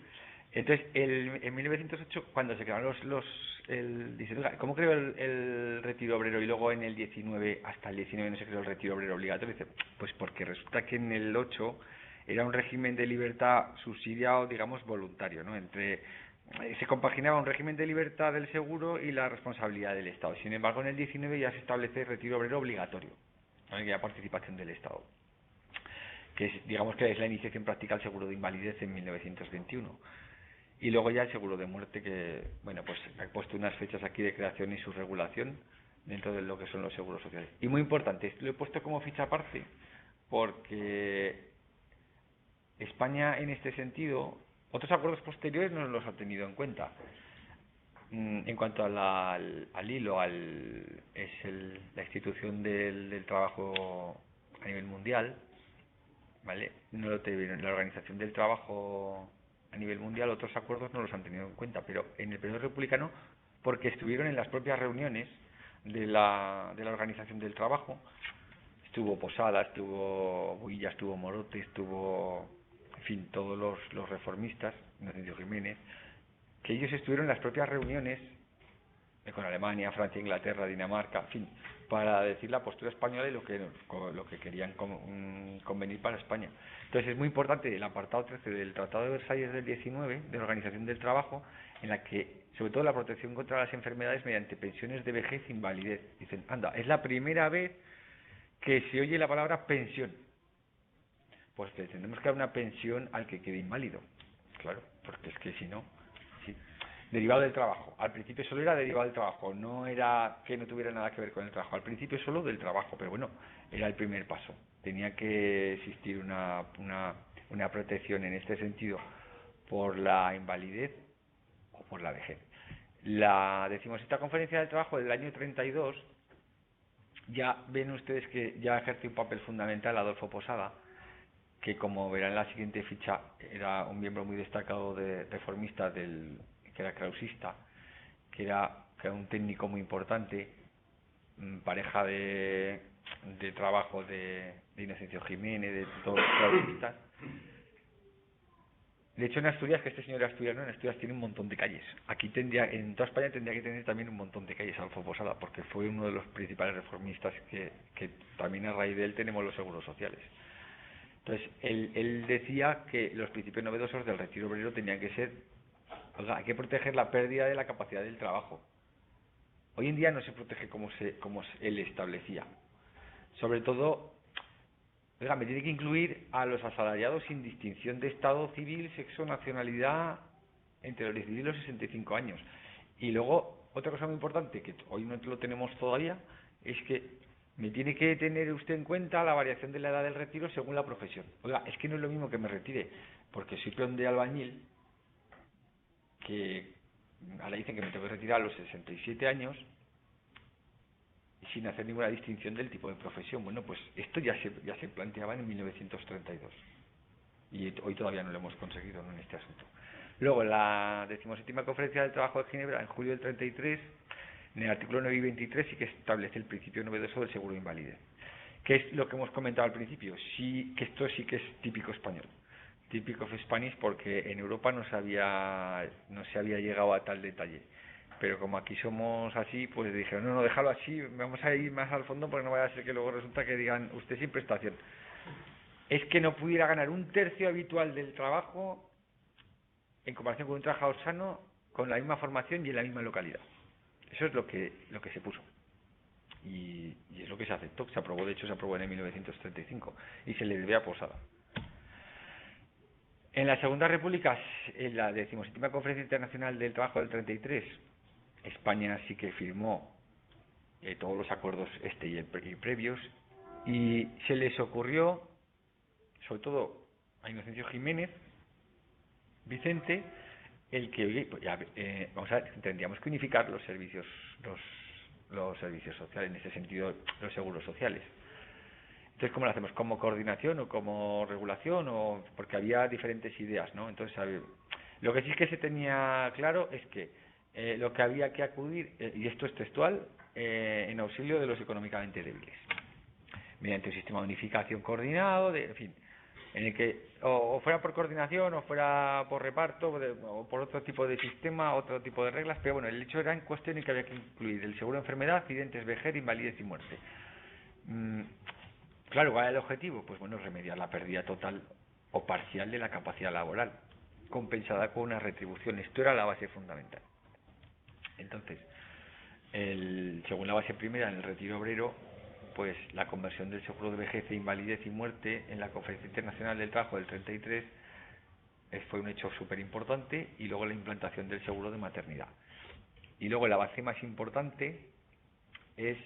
Entonces, en 1908, cuando se crearon dice, oiga, ¿cómo creó el retiro obrero y luego en el 19, hasta el 19 no se creó el retiro obrero obligatorio? Dice, pues porque resulta que en el 8 era un régimen de libertad subsidiado, digamos, voluntario, ¿no? Se compaginaba un régimen de libertad del seguro y la responsabilidad del Estado. Sin embargo, en el 19 ya se establece el retiro obrero obligatorio, ¿no? Que ya participación del Estado, que digamos que es la iniciación práctica al seguro de invalidez en 1921. Y luego ya el seguro de muerte, que, bueno, pues he puesto unas fechas aquí de creación y su regulación dentro de lo que son los seguros sociales. Y muy importante, lo he puesto como ficha aparte, porque España en este sentido, otros acuerdos posteriores no los ha tenido en cuenta. En cuanto al hilo, la institución del trabajo a nivel mundial, ¿vale? No lo tuvieron. La Organización del Trabajo a nivel mundial, otros acuerdos no los han tenido en cuenta, pero en el periodo republicano, porque estuvieron en las propias reuniones de la Organización del Trabajo, estuvo Posada, estuvo Builla, estuvo Morote, estuvo, en fin, todos los reformistas, Inocencio Jiménez, que ellos estuvieron en las propias reuniones con Alemania, Francia, Inglaterra, Dinamarca, en fin, para decir la postura española y lo que querían convenir para España. Entonces es muy importante el apartado 13 del Tratado de Versalles del 19, de la Organización del Trabajo, en la que, sobre todo, la protección contra las enfermedades mediante pensiones de vejez e invalidez. Dicen, anda, es la primera vez que se oye la palabra pensión. Pues tenemos que dar una pensión al que quede inválido. Claro, porque es que si no... Sí. Derivado del trabajo. Al principio solo era derivado del trabajo, no era que no tuviera nada que ver con el trabajo. Al principio solo del trabajo, pero bueno, era el primer paso. Tenía que existir una protección en este sentido por la invalidez o por la vejez. La 16ª Conferencia del Trabajo del año 32, ya ven ustedes que ya ejerce un papel fundamental Adolfo Posada, que como verán en la siguiente ficha, era un miembro muy destacado de reformista, que era krausista, que era un técnico muy importante, pareja de trabajo de Inocencio Jiménez, de todos los krausistas. De hecho, en Asturias, que este señor era asturiano, en Asturias tiene un montón de calles. Aquí en toda España tendría que tener también un montón de calles Adolfo Posada, porque fue uno de los principales reformistas que también a raíz de él tenemos los seguros sociales. Entonces, él decía que los principios novedosos del retiro obrero tenían que ser, hay que proteger la pérdida de la capacidad del trabajo. Hoy en día no se protege como él establecía. Sobre todo, me tiene que incluir a los asalariados sin distinción de estado civil, sexo, nacionalidad, entre los 16 y los 65 años. Y luego, otra cosa muy importante, que hoy no lo tenemos todavía, es que me tiene que tener usted en cuenta la variación de la edad del retiro según la profesión. Oiga, es que no es lo mismo que me retire, porque soy peón de albañil, que ahora dicen que me tengo que retirar a los 67 años, sin hacer ninguna distinción del tipo de profesión. Bueno, pues esto ya se planteaba en 1932 y hoy todavía no lo hemos conseguido, ¿no?, en este asunto. Luego, la 17ª Conferencia del Trabajo de Ginebra, en julio del 33, en el artículo 9 y 23 sí que establece el principio novedoso del seguro de invalidez, que es lo que hemos comentado al principio, que esto sí que es típico español, típico of Spanish, porque en Europa no se había llegado a tal detalle. Pero como aquí somos así, pues dijeron, no, déjalo así, vamos a ir más al fondo porque no vaya a ser que luego resulta que digan, usted sin prestación. Es que no pudiera ganar un tercio habitual del trabajo en comparación con un trabajador sano, con la misma formación y en la misma localidad. Eso es lo que se puso. Y es lo que se aceptó, se aprobó, de hecho se aprobó en el 1935, y se le debe a Posada. En la Segunda República, en la 17ª Conferencia Internacional del Trabajo del 33, España sí que firmó todos los acuerdos y previos, y se les ocurrió, sobre todo a Inocencio Jiménez, Vicente, el que, oye, pues ya, vamos a ver, tendríamos que unificar los servicios sociales, en ese sentido, los seguros sociales. Entonces, ¿cómo lo hacemos? ¿Como coordinación o como regulación? Porque había diferentes ideas, ¿no? Entonces, lo que sí es que se tenía claro es que lo que había que acudir, y esto es textual, en auxilio de los económicamente débiles, mediante un sistema de unificación coordinado, en fin, en el que o fuera por coordinación o fuera por reparto o por otro tipo de sistema, otro tipo de reglas, pero bueno, el hecho era en cuestión en que había que incluir el seguro de enfermedad, accidentes, vejez, invalidez y muerte. Claro, ¿cuál es el objetivo? Pues bueno, remediar la pérdida total o parcial de la capacidad laboral, compensada con una retribución. Esto era la base fundamental. Entonces, según la base primera, en el retiro obrero, pues la conversión del seguro de vejez, invalidez y muerte en la Conferencia Internacional del Trabajo del 33 fue un hecho súper importante, y luego la implantación del seguro de maternidad. Y luego la base más importante es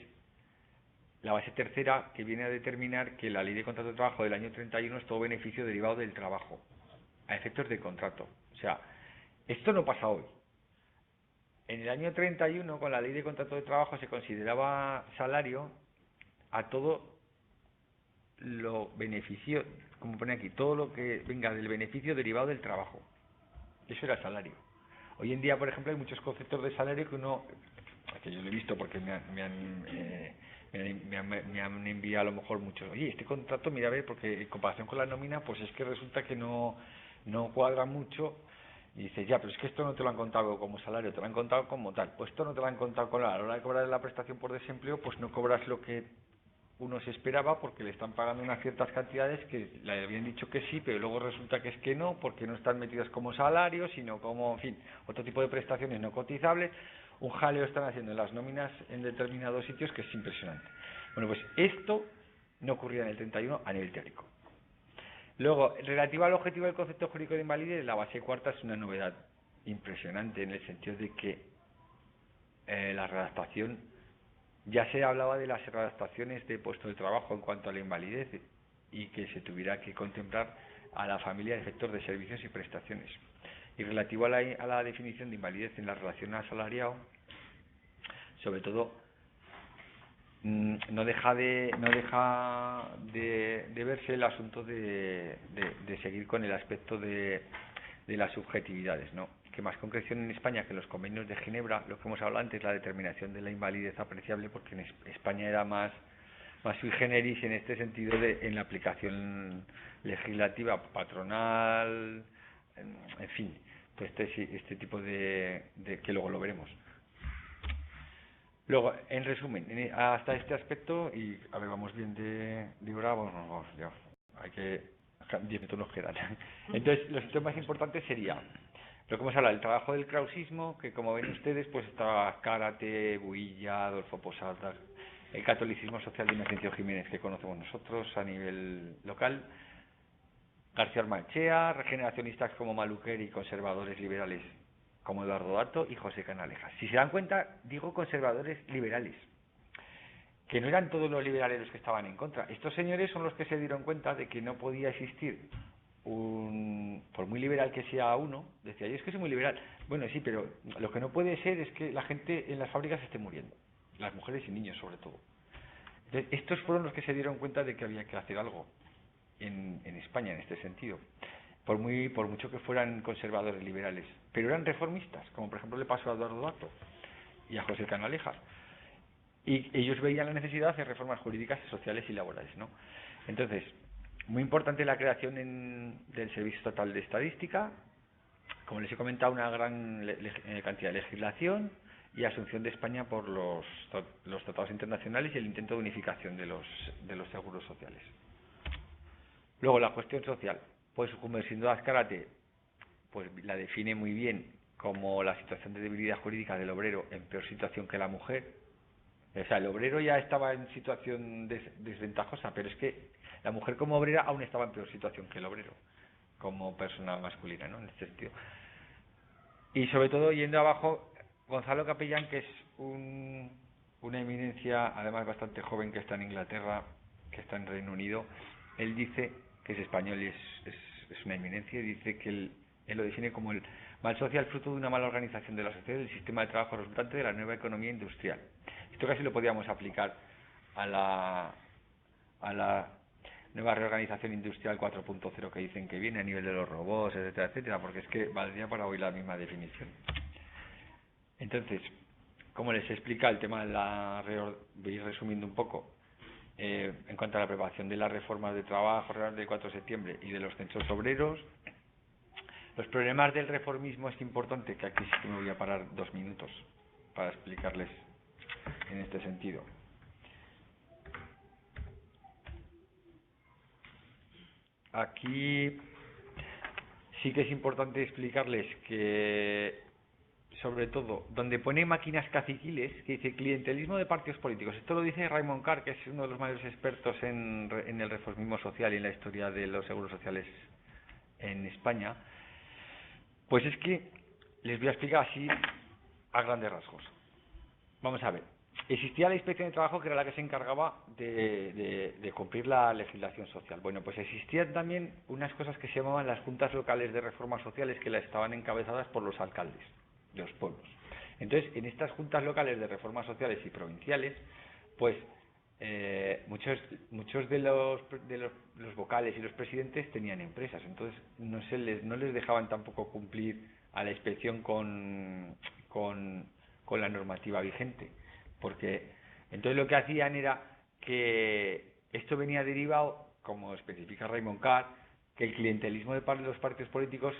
la base tercera, que viene a determinar que la Ley de Contrato de Trabajo del año 31 es todo beneficio derivado del trabajo, a efectos de contrato. O sea, esto no pasa hoy. En el año 31, con la Ley de Contrato de Trabajo, se consideraba salario a todo lo beneficio, como pone aquí, todo lo que venga del beneficio derivado del trabajo. Eso era salario. Hoy en día, por ejemplo, hay muchos conceptos de salario que yo lo he visto porque me han enviado a lo mejor muchos, oye, este contrato, mira, a ver, porque en comparación con la nómina, pues es que resulta que no cuadra mucho. Y dices, ya, pero es que esto no te lo han contado como salario, te lo han contado como tal. Pues esto no te lo han contado a la hora de cobrar la prestación por desempleo, pues no cobras lo que uno se esperaba, porque le están pagando unas ciertas cantidades que le habían dicho que sí, pero luego resulta que es que no, porque no están metidas como salario, sino como, en fin, otro tipo de prestaciones no cotizables. Un jaleo están haciendo en las nóminas en determinados sitios que es impresionante. Bueno, pues esto no ocurría en el 31 a nivel teórico. Luego, relativo al objetivo del concepto jurídico de invalidez, la base cuarta es una novedad impresionante, en el sentido de que la redactación, ya se hablaba de las redactaciones de puesto de trabajo en cuanto a la invalidez, y que se tuviera que contemplar a la familia de efectos de servicios y prestaciones. Y relativo a la definición de invalidez en la relación asalariado, sobre todo, no deja de verse el asunto de seguir con el aspecto de las subjetividades, ¿no? Que más concreción en España que en los convenios de Ginebra, lo que hemos hablado antes, la determinación de la invalidez apreciable, porque en España era más sui generis en este sentido en la aplicación legislativa patronal, en fin, pues este tipo de que luego lo veremos. Luego, en resumen, hasta este aspecto, y a ver, vamos bien de hora, vamos, ya, hay que, 10 minutos nos quedan. Entonces, los temas más importantes sería, lo que hemos hablado, el trabajo del krausismo, que como ven ustedes, pues está Cárate, Builla, Adolfo Posada, el catolicismo social de Inocencio Jiménez, que conocemos nosotros a nivel local, García Ormaechea, regeneracionistas como Maluquer y conservadores liberales como Eduardo Dato y José Canalejas. Si se dan cuenta, digo conservadores liberales, que no eran todos los liberales los que estaban en contra. Estos señores son los que se dieron cuenta de que no podía existir por muy liberal que sea uno, decía, yo es que soy muy liberal. Bueno, sí, pero lo que no puede ser es que la gente en las fábricas esté muriendo, las mujeres y niños sobre todo. Entonces, estos fueron los que se dieron cuenta de que había que hacer algo en España en este sentido, por mucho que fueran conservadores liberales, pero eran reformistas, como por ejemplo le pasó a Eduardo Dato y a José Canalejas, y ellos veían la necesidad de hacer reformas jurídicas, sociales y laborales, ¿no? Entonces, muy importante la creación del Servicio Estatal de Estadística, como les he comentado, una gran cantidad de legislación y asunción de España por los tratados internacionales y el intento de unificación de los seguros sociales. Luego, la cuestión social, pues como sin duda Cárate, pues la define muy bien como la situación de debilidad jurídica del obrero en peor situación que la mujer. O sea, el obrero ya estaba en situación desventajosa, pero es que la mujer como obrera aún estaba en peor situación que el obrero, como persona masculina, ¿no? En este sentido. Y sobre todo, yendo abajo, Gonzalo Capellán, que es una eminencia, además bastante joven, que está en Inglaterra, que está en Reino Unido, él dice, que es español y es una eminencia, y dice que él lo define como el mal social fruto de una mala organización de la sociedad y del sistema de trabajo resultante de la nueva economía industrial. Esto casi lo podríamos aplicar a la nueva reorganización industrial 4.0 que dicen que viene a nivel de los robots, etcétera, etcétera, porque es que valdría para hoy la misma definición. Entonces, como les explica el tema voy a ir resumiendo un poco, en cuanto a la preparación de las reformas de trabajo del 4 de septiembre y de los censos obreros, los problemas del reformismo es importante, que aquí sí que me voy a parar 2 minutos para explicarles en este sentido. Aquí sí que es importante explicarles que, sobre todo, donde pone máquinas caciquiles, que dice clientelismo de partidos políticos. Esto lo dice Raymond Carr, que es uno de los mayores expertos en el reformismo social y en la historia de los seguros sociales en España. Pues es que les voy a explicar así a grandes rasgos. Vamos a ver. Existía la Inspección de Trabajo, que era la que se encargaba de cumplir la legislación social. Bueno, pues existían también unas cosas que se llamaban las juntas locales de reformas sociales, que estaban encabezadas por los alcaldes de los pueblos. Entonces, en estas juntas locales de reformas sociales y provinciales, pues muchos de los vocales y los presidentes tenían empresas, entonces no les dejaban tampoco cumplir a la inspección con la normativa vigente, porque entonces lo que hacían era que esto venía derivado, como especifica Raymond Carr, que el clientelismo de los partidos políticos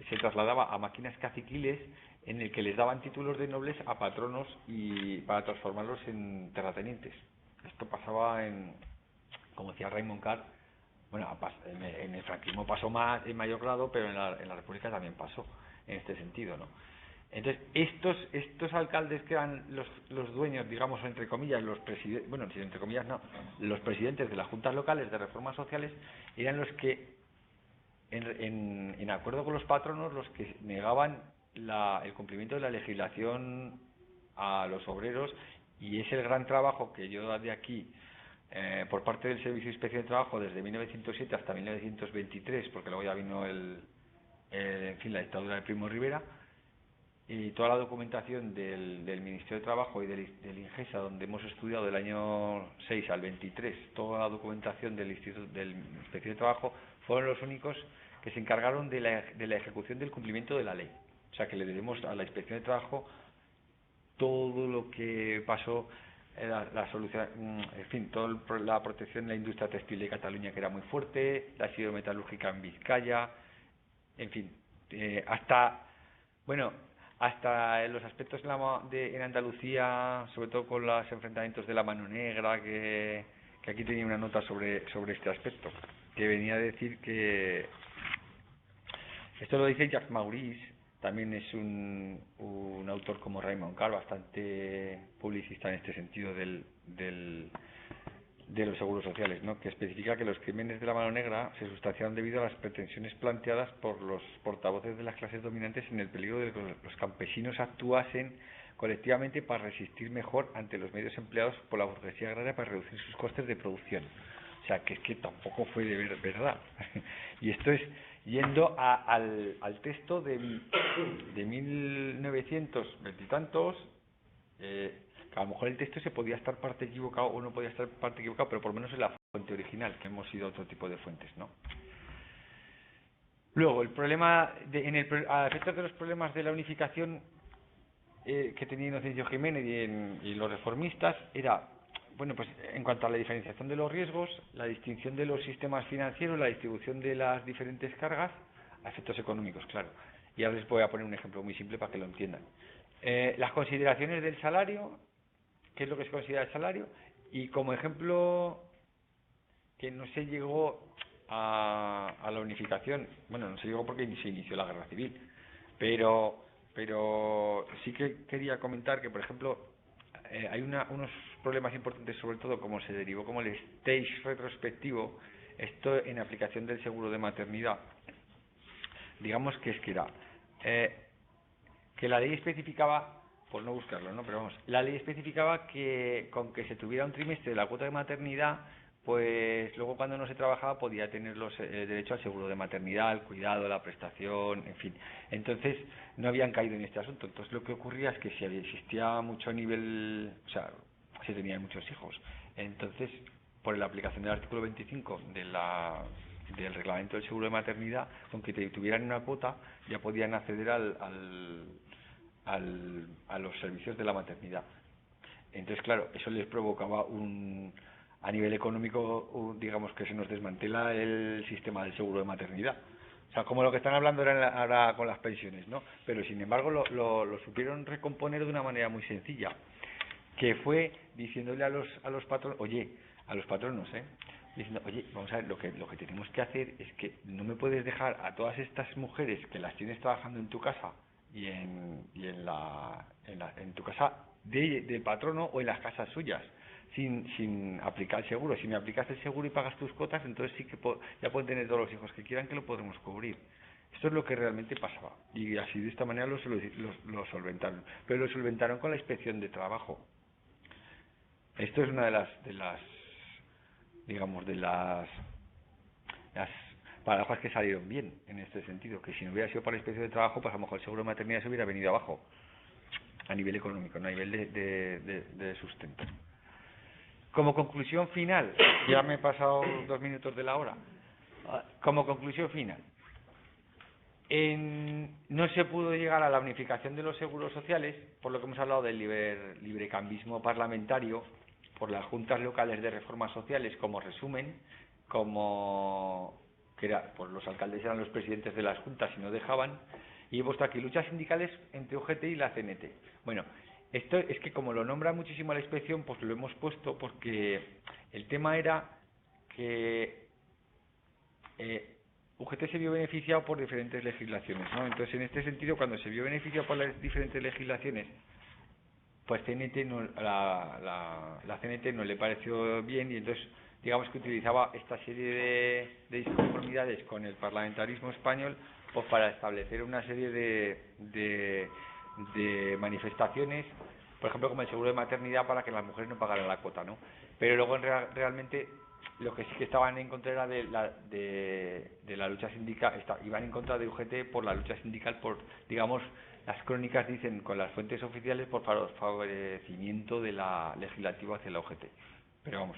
se trasladaba a máquinas caciquiles en el que les daban títulos de nobles a patronos y para transformarlos en terratenientes. Esto pasaba como decía Raymond Carr, bueno, en el franquismo pasó más en mayor grado, pero en la República también pasó en este sentido, ¿no? Entonces, estos alcaldes que eran los dueños, digamos, entre comillas, los presidentes, bueno, entre comillas no, los presidentes de las juntas locales de reformas sociales, eran los que, en acuerdo con los patronos, los que negaban el cumplimiento de la legislación a los obreros, y es el gran trabajo que yo de aquí, por parte del Servicio de Inspección de Trabajo, desde 1907 hasta 1923, porque luego ya vino el en fin, la dictadura de Primo Rivera, y toda la documentación del Ministerio de Trabajo y del INGESA, donde hemos estudiado del año 6 al 23, toda la documentación del Inspección de Trabajo, fueron los únicos que se encargaron de la ejecución del cumplimiento de la ley. O sea, que le debemos a la Inspección de Trabajo todo lo que pasó, la solución, en fin, toda la protección de la industria textil de Cataluña, que era muy fuerte, la siderometalúrgica en Vizcaya, en fin, hasta en los aspectos en Andalucía, sobre todo con los enfrentamientos de la mano negra, que aquí tenía una nota sobre este aspecto, que venía a decir que esto lo dice Jacques Maurice, también es un autor como Raymond Carr, bastante publicista en este sentido de los seguros sociales, ¿no? Que especifica que los crímenes de la mano negra se sustanciaron debido a las pretensiones planteadas por los portavoces de las clases dominantes en el peligro de que los campesinos actuasen colectivamente para resistir mejor ante los medios empleados por la burguesía agraria para reducir sus costes de producción. O sea, que es que tampoco fue de verdad. Y esto es yendo al texto de 1920 y tantos, que a lo mejor el texto se podía estar parte equivocado o no podía estar parte equivocado, pero por lo menos en la fuente original, que hemos ido a otro tipo de fuentes, ¿no? Luego, el problema, a efectos de los problemas de la unificación que tenía Inocencio Jiménez y los reformistas, era, bueno, pues en cuanto a la diferenciación de los riesgos, la distinción de los sistemas financieros, la distribución de las diferentes cargas, a efectos económicos, claro. Y ahora les voy a poner un ejemplo muy simple para que lo entiendan. Las consideraciones del salario, qué es lo que se considera el salario, y como ejemplo que no se llegó a la unificación, bueno, no se llegó porque se inició la guerra civil, pero sí que quería comentar que, por ejemplo, hay unos problemas importantes, sobre todo como se derivó como el stage retrospectivo, esto en aplicación del seguro de maternidad. Digamos que era que la ley especificaba, por no buscarlo, ¿no? Pero vamos, la ley especificaba que con que se tuviera un trimestre de la cuota de maternidad, pues luego cuando no se trabajaba podía tener derecho al seguro de maternidad, al cuidado, la prestación, en fin. Entonces no habían caído en este asunto. Entonces lo que ocurría es que si existía mucho nivel, o sea, se tenían muchos hijos. Entonces, por la aplicación del artículo 25 del reglamento del seguro de maternidad, con que tuvieran una cuota ya podían acceder a los servicios de la maternidad. Entonces, claro, eso les provocaba a nivel económico, digamos que se nos desmantela el sistema del seguro de maternidad. O sea, como lo que están hablando ahora con las pensiones, ¿no? Pero sin embargo lo supieron recomponer de una manera muy sencilla, que fue diciéndole a los patronos, diciendo, oye, vamos a ver, lo que tenemos que hacer es que no me puedes dejar a todas estas mujeres que las tienes trabajando en tu casa y en tu casa del patrono o en las casas suyas, sin aplicar el seguro. Si me aplicas el seguro y pagas tus cuotas, entonces sí que ya pueden tener todos los hijos que quieran, que lo podremos cubrir. Esto es lo que realmente pasaba, y así de esta manera lo solventaron, pero lo solventaron con la inspección de trabajo. Esto es una de las paradojas que salieron bien en este sentido, que si no hubiera sido para la inspección de trabajo, pues a lo mejor el seguro de maternidad se hubiera venido abajo a nivel económico, no a nivel de sustento. Como conclusión final, ya me he pasado 2 minutos de la hora. Como conclusión final, no se pudo llegar a la unificación de los seguros sociales, por lo que hemos hablado del librecambismo parlamentario, por las juntas locales de reformas sociales, como resumen, pues los alcaldes eran los presidentes de las juntas y no dejaban, y he puesto aquí luchas sindicales entre UGT y la CNT. Bueno, esto es que como lo nombra muchísimo la inspección, pues lo hemos puesto porque el tema era que UGT se vio beneficiado por diferentes legislaciones, ¿no? Entonces, en este sentido, cuando se vio beneficiado por las diferentes legislaciones, pues la CNT no le pareció bien, y entonces digamos que utilizaba esta serie de disconformidades con el parlamentarismo español, pues para establecer una serie de manifestaciones, por ejemplo como el seguro de maternidad, para que las mujeres no pagaran la cuota, ¿no? Pero luego realmente lo que sí que estaban en contra era de la lucha sindical, iban en contra de UGT por la lucha sindical, por, digamos, las crónicas dicen con las fuentes oficiales, por favorecimiento de la legislativa hacia la UGT. Pero vamos,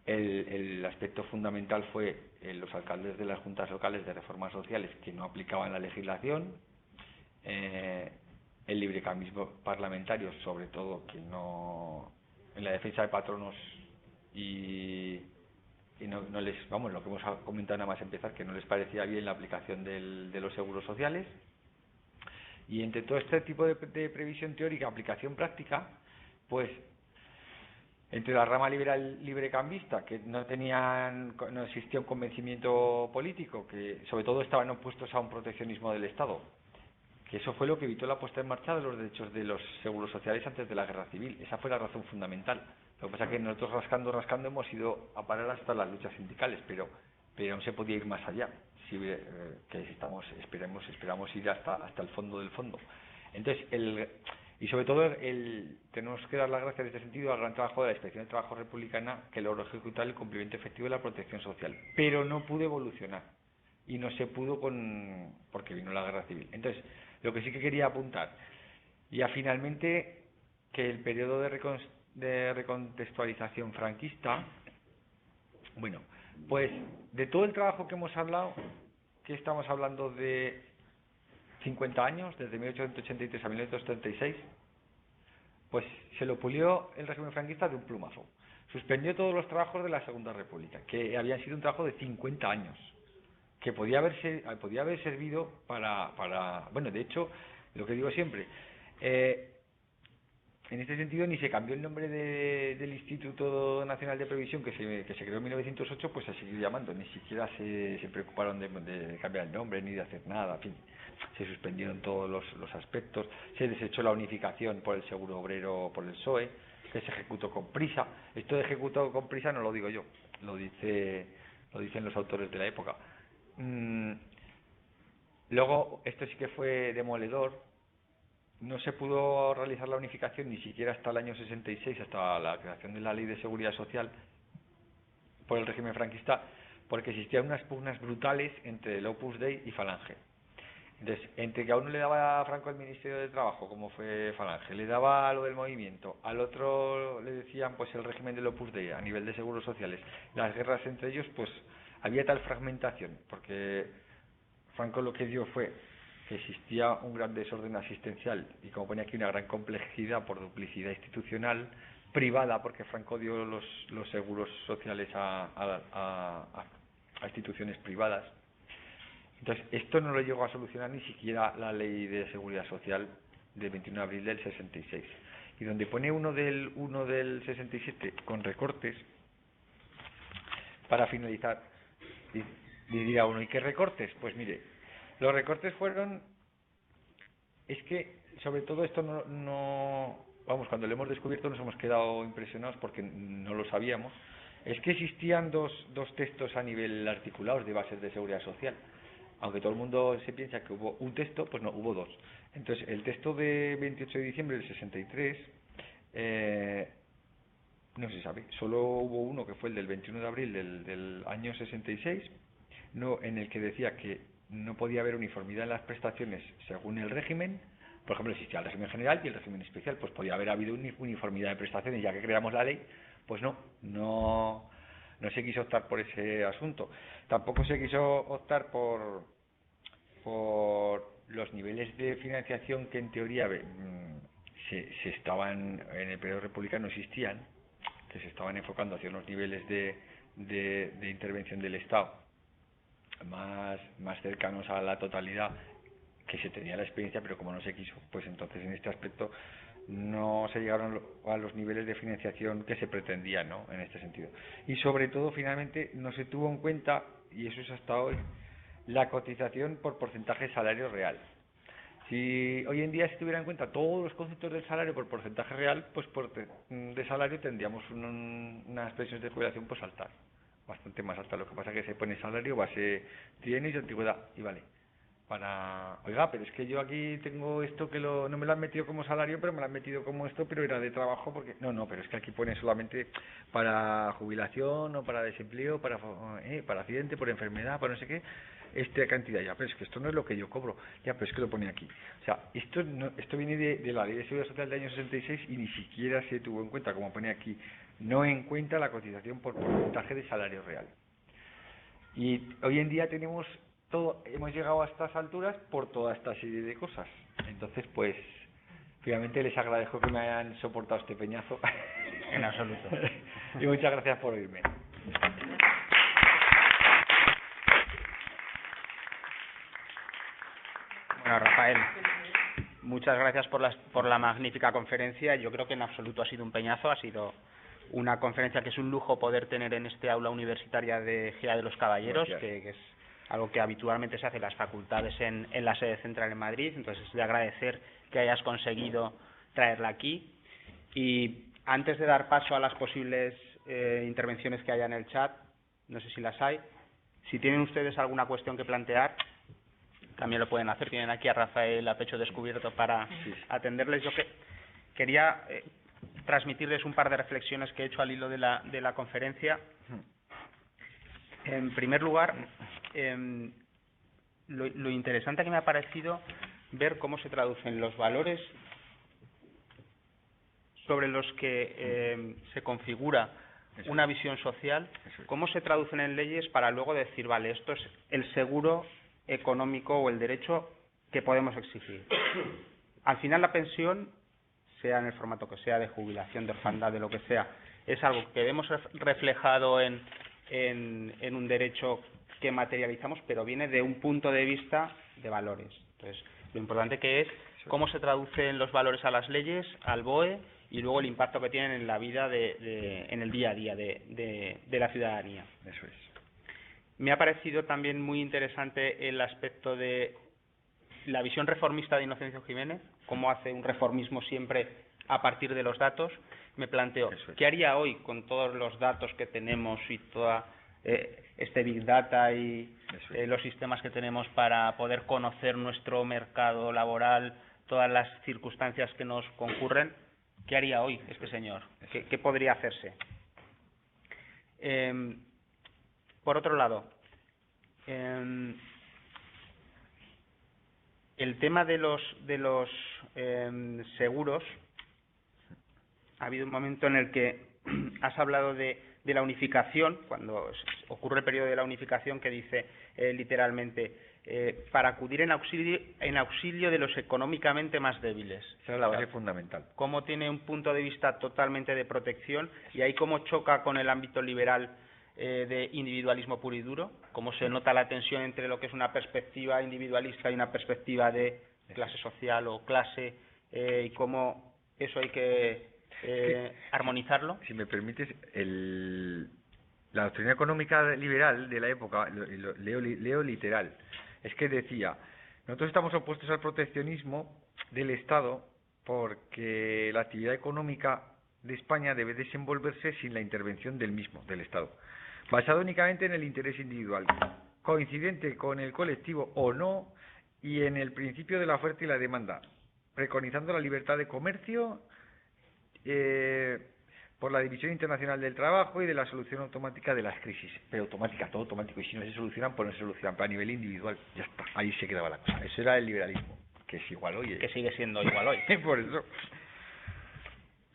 el aspecto fundamental fue los alcaldes de las juntas locales de reformas sociales que no aplicaban la legislación, el librecambismo parlamentario, sobre todo, que no, en la defensa de patronos y no les, vamos, lo que hemos comentado nada más empezar, que no les parecía bien la aplicación de los seguros sociales. Y entre todo este tipo de previsión teórica, aplicación práctica, pues entre la rama liberal librecambista, que no existía un convencimiento político, que sobre todo estaban opuestos a un proteccionismo del Estado, que eso fue lo que evitó la puesta en marcha de los derechos de los seguros sociales antes de la guerra civil. Esa fue la razón fundamental. Lo que pasa es que nosotros rascando hemos ido a parar hasta las luchas sindicales, pero no se podía ir más allá. Que esperamos ir hasta el fondo del fondo. Entonces, y sobre todo tenemos que dar las gracias en este sentido al gran trabajo de la Inspección de Trabajo Republicana, que logró ejecutar el cumplimiento efectivo de la protección social, pero no pudo evolucionar y no se pudo porque vino la guerra civil. Entonces, lo que sí que quería apuntar, ya finalmente, que el periodo de recontextualización franquista, bueno, pues de todo el trabajo que hemos hablado, que estamos hablando de 50 años, desde 1883 a 1936, pues se lo pulió el régimen franquista de un plumazo. Suspendió todos los trabajos de la Segunda República, que habían sido un trabajo de 50 años, que podía haber servido para bueno, de hecho, lo que digo siempre, en este sentido ni se cambió el nombre del Instituto Nacional de Previsión que se creó en 1908, pues a seguir llamando, ni siquiera se preocuparon de cambiar el nombre ni de hacer nada, en fin, se suspendieron todos los aspectos, se desechó la unificación por el seguro obrero, por el PSOE, que se ejecutó con prisa. Esto de ejecutado con prisa no lo digo yo, lo dicen los autores de la época. Luego, esto sí que fue demoledor. No se pudo realizar la unificación ni siquiera hasta el año 66, hasta la creación de la Ley de Seguridad Social por el régimen franquista, porque existían unas pugnas brutales entre el Opus Dei y Falange. Entonces, entre que a uno le daba a Franco el Ministerio de Trabajo, como fue Falange, le daba lo del movimiento, al otro le decían pues el régimen del Opus Dei a nivel de seguros sociales, las guerras entre ellos, pues había tal fragmentación, porque Franco lo que dio fue que existía un gran desorden asistencial y, como pone aquí, una gran complejidad por duplicidad institucional privada, porque Franco dio los seguros sociales a instituciones privadas. Entonces, esto no lo llegó a solucionar ni siquiera la Ley de Seguridad Social del 21 de abril del 66. Y donde pone uno del 67 con recortes, para finalizar, diría uno, ¿y qué recortes? Pues mire, los recortes fueron, es que sobre todo esto vamos, cuando lo hemos descubierto nos hemos quedado impresionados porque no lo sabíamos, es que existían dos textos a nivel articulados de bases de seguridad social. Aunque todo el mundo se piensa que hubo un texto, pues no, hubo dos. Entonces, el texto de 28 de diciembre del 63, no se sabe, solo hubo uno que fue el del 21 de abril del año 66, en el que decía que no podía haber uniformidad en las prestaciones según el régimen. Por ejemplo, existía el régimen general y el régimen especial, pues podía haber habido uniformidad de prestaciones, ya que creamos la ley, pues no se quiso optar por ese asunto. Tampoco se quiso optar por los niveles de financiación que en teoría se estaban, en el periodo republicano existían, que se estaban enfocando hacia unos niveles de intervención del Estado más cercanos a la totalidad, que se tenía la experiencia, pero como no se quiso, pues entonces en este aspecto no se llegaron a los niveles de financiación que se pretendían, ¿no?, en este sentido. Y sobre todo, finalmente, no se tuvo en cuenta, y eso es hasta hoy, la cotización por porcentaje de salario real. Si hoy en día se tuviera en cuenta todos los conceptos del salario por porcentaje real, pues de salario tendríamos unas pensiones de jubilación pues altas, bastante más altas. Lo que pasa es que se pone salario, base trienio y antigüedad, y vale, Oiga, pero es que yo aquí tengo esto que no me lo han metido como salario, pero me lo han metido como esto, pero era de trabajo porque... No, pero es que aquí pone solamente para jubilación o para desempleo, para accidente, por enfermedad, para no sé qué, esta cantidad. Ya, pero es que esto no es lo que yo cobro. Ya, pero es que lo pone aquí. O sea, esto viene de la Ley de Seguridad Social del año 66 y ni siquiera se tuvo en cuenta, como pone aquí, no en cuenta la cotización por porcentaje de salario real. Y hoy en día hemos llegado a estas alturas por toda esta serie de cosas. Entonces, pues, finalmente les agradezco que me hayan soportado este peñazo. En absoluto. Y muchas gracias por oírme. Bueno, Rafael, muchas gracias por la magnífica conferencia. Yo creo que en absoluto ha sido un peñazo, ha sido una conferencia que es un lujo poder tener en este aula universitaria de GEA de los Caballeros, que es algo que habitualmente se hace en las facultades en la sede central en Madrid. Entonces, es de agradecer que hayas conseguido traerla aquí. Y antes de dar paso a las posibles intervenciones que haya en el chat, no sé si las hay, si tienen ustedes alguna cuestión que plantear, también lo pueden hacer. Tienen aquí a Rafael a pecho descubierto para atenderles. Yo quería transmitirles un par de reflexiones que he hecho al hilo de la conferencia. En primer lugar, lo interesante que me ha parecido ver cómo se traducen los valores sobre los que se configura una visión social, cómo se traducen en leyes para luego decir, vale, esto es el seguro económico o el derecho que podemos exigir. Al final la pensión, sea en el formato que sea, de jubilación, de orfandad, de lo que sea, es algo que vemos reflejado en un derecho que materializamos, pero viene de un punto de vista de valores. Entonces, lo importante que es cómo se traducen los valores a las leyes, al BOE, y luego el impacto que tienen en la vida en el día a día de la ciudadanía. Eso es. Me ha parecido también muy interesante el aspecto de la visión reformista de Inocencio Jiménez, cómo hace un reformismo siempre a partir de los datos. Me planteo, ¿qué haría hoy con todos los datos que tenemos y toda este Big Data y los sistemas que tenemos para poder conocer nuestro mercado laboral, todas las circunstancias que nos concurren? ¿Qué haría hoy este señor? ¿Qué podría hacerse? Por otro lado, el tema de los seguros, ha habido un momento en el que has hablado de la unificación, cuando ocurre el periodo de la unificación, que dice literalmente, para acudir en auxilio de los económicamente más débiles. Esa es la base fundamental. Cómo tiene un punto de vista totalmente de protección, y ahí cómo choca con el ámbito liberal de individualismo puro y duro, cómo se nota la tensión entre lo que es una perspectiva individualista y una perspectiva de clase social o clase, y cómo eso hay que armonizarlo. Si me permites, la doctrina económica liberal de la época, leo literal, es que decía, nosotros estamos opuestos al proteccionismo del Estado porque la actividad económica de España debe desenvolverse sin la intervención del mismo, del Estado, basado únicamente en el interés individual, coincidente con el colectivo o no, y en el principio de la oferta y la demanda, preconizando la libertad de comercio por la División Internacional del Trabajo y de la solución automática de las crisis. Pero automática, todo automático, y si no se solucionan, pues no se solucionan, pero a nivel individual, ya está, ahí se quedaba la cosa. Eso era el liberalismo, que es igual hoy. Que sigue siendo igual hoy. Por eso.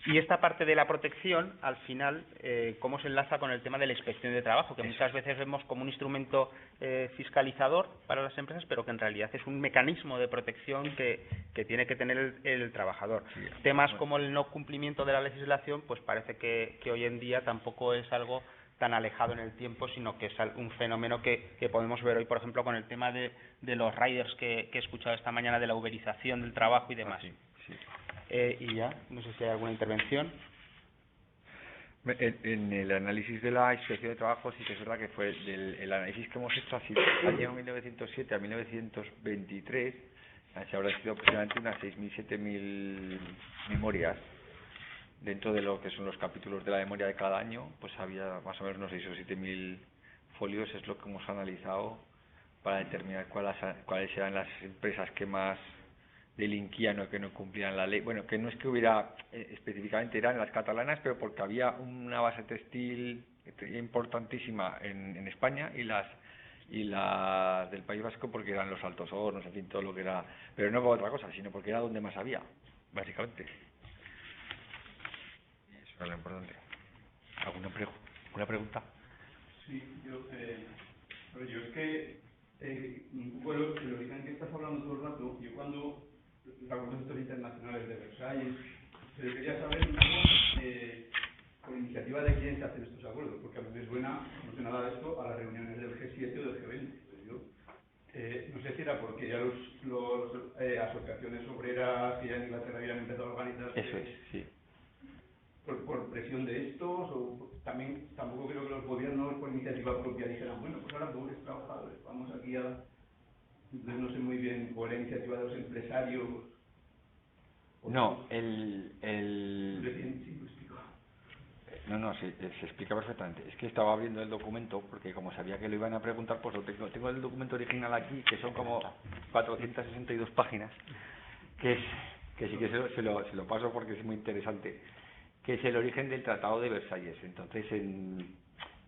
Y esta parte de la protección, al final, cómo se enlaza con el tema de la inspección de trabajo, que muchas veces vemos como un instrumento fiscalizador para las empresas, pero que en realidad es un mecanismo de protección que tiene que tener el trabajador. Sí, temas como el no cumplimiento de la legislación, pues parece que hoy en día tampoco es algo tan alejado en el tiempo, sino que es un fenómeno que podemos ver hoy, por ejemplo, con el tema de los riders que he escuchado esta mañana, de la uberización del trabajo y demás. Sí. Y ya, no sé si hay alguna intervención. En el análisis de la inspección de trabajo, sí que es verdad que fue el análisis que hemos hecho ha sido del año 1907 a 1923, se habrán sido aproximadamente unas 6.000, 7.000 memorias. Dentro de lo que son los capítulos de la memoria de cada año, pues había más o menos unos 6 o 7.000 folios, es lo que hemos analizado para determinar cuáles eran las empresas que más delinquían o que no cumplían la ley. Bueno, que no es que hubiera específicamente, eran las catalanas, pero porque había una base textil importantísima en España y las del País Vasco porque eran los Altos Hornos, en fin, todo lo que era, pero no por otra cosa, sino porque era donde más había, básicamente. Eso era lo importante. ¿Alguna pregunta? Sí, yo es que un poco el origen que estás hablando todo el rato, yo cuando los acuerdos estos internacionales de Versalles, pero quería saber un poco por iniciativa de quién se hacen estos acuerdos, porque a mí me suena, no sé nada de esto, a las reuniones del G7 o del G20. No sé si era porque ya las asociaciones obreras que ya en Inglaterra habían empezado a organizarse. Eso es, sí. Por presión de estos, o también tampoco creo que los gobiernos por iniciativa propia dijeran, bueno, pues ahora pobres trabajadores, vamos aquí a... Entonces no sé muy bien, por la iniciativa de los empresarios... No, Sí, lo explico. No, se explica perfectamente. Es que estaba abriendo el documento porque como sabía que lo iban a preguntar, pues lo tengo el documento original aquí, que son como 462 páginas, que sí que se lo paso porque es muy interesante, que es el origen del Tratado de Versalles. Entonces, en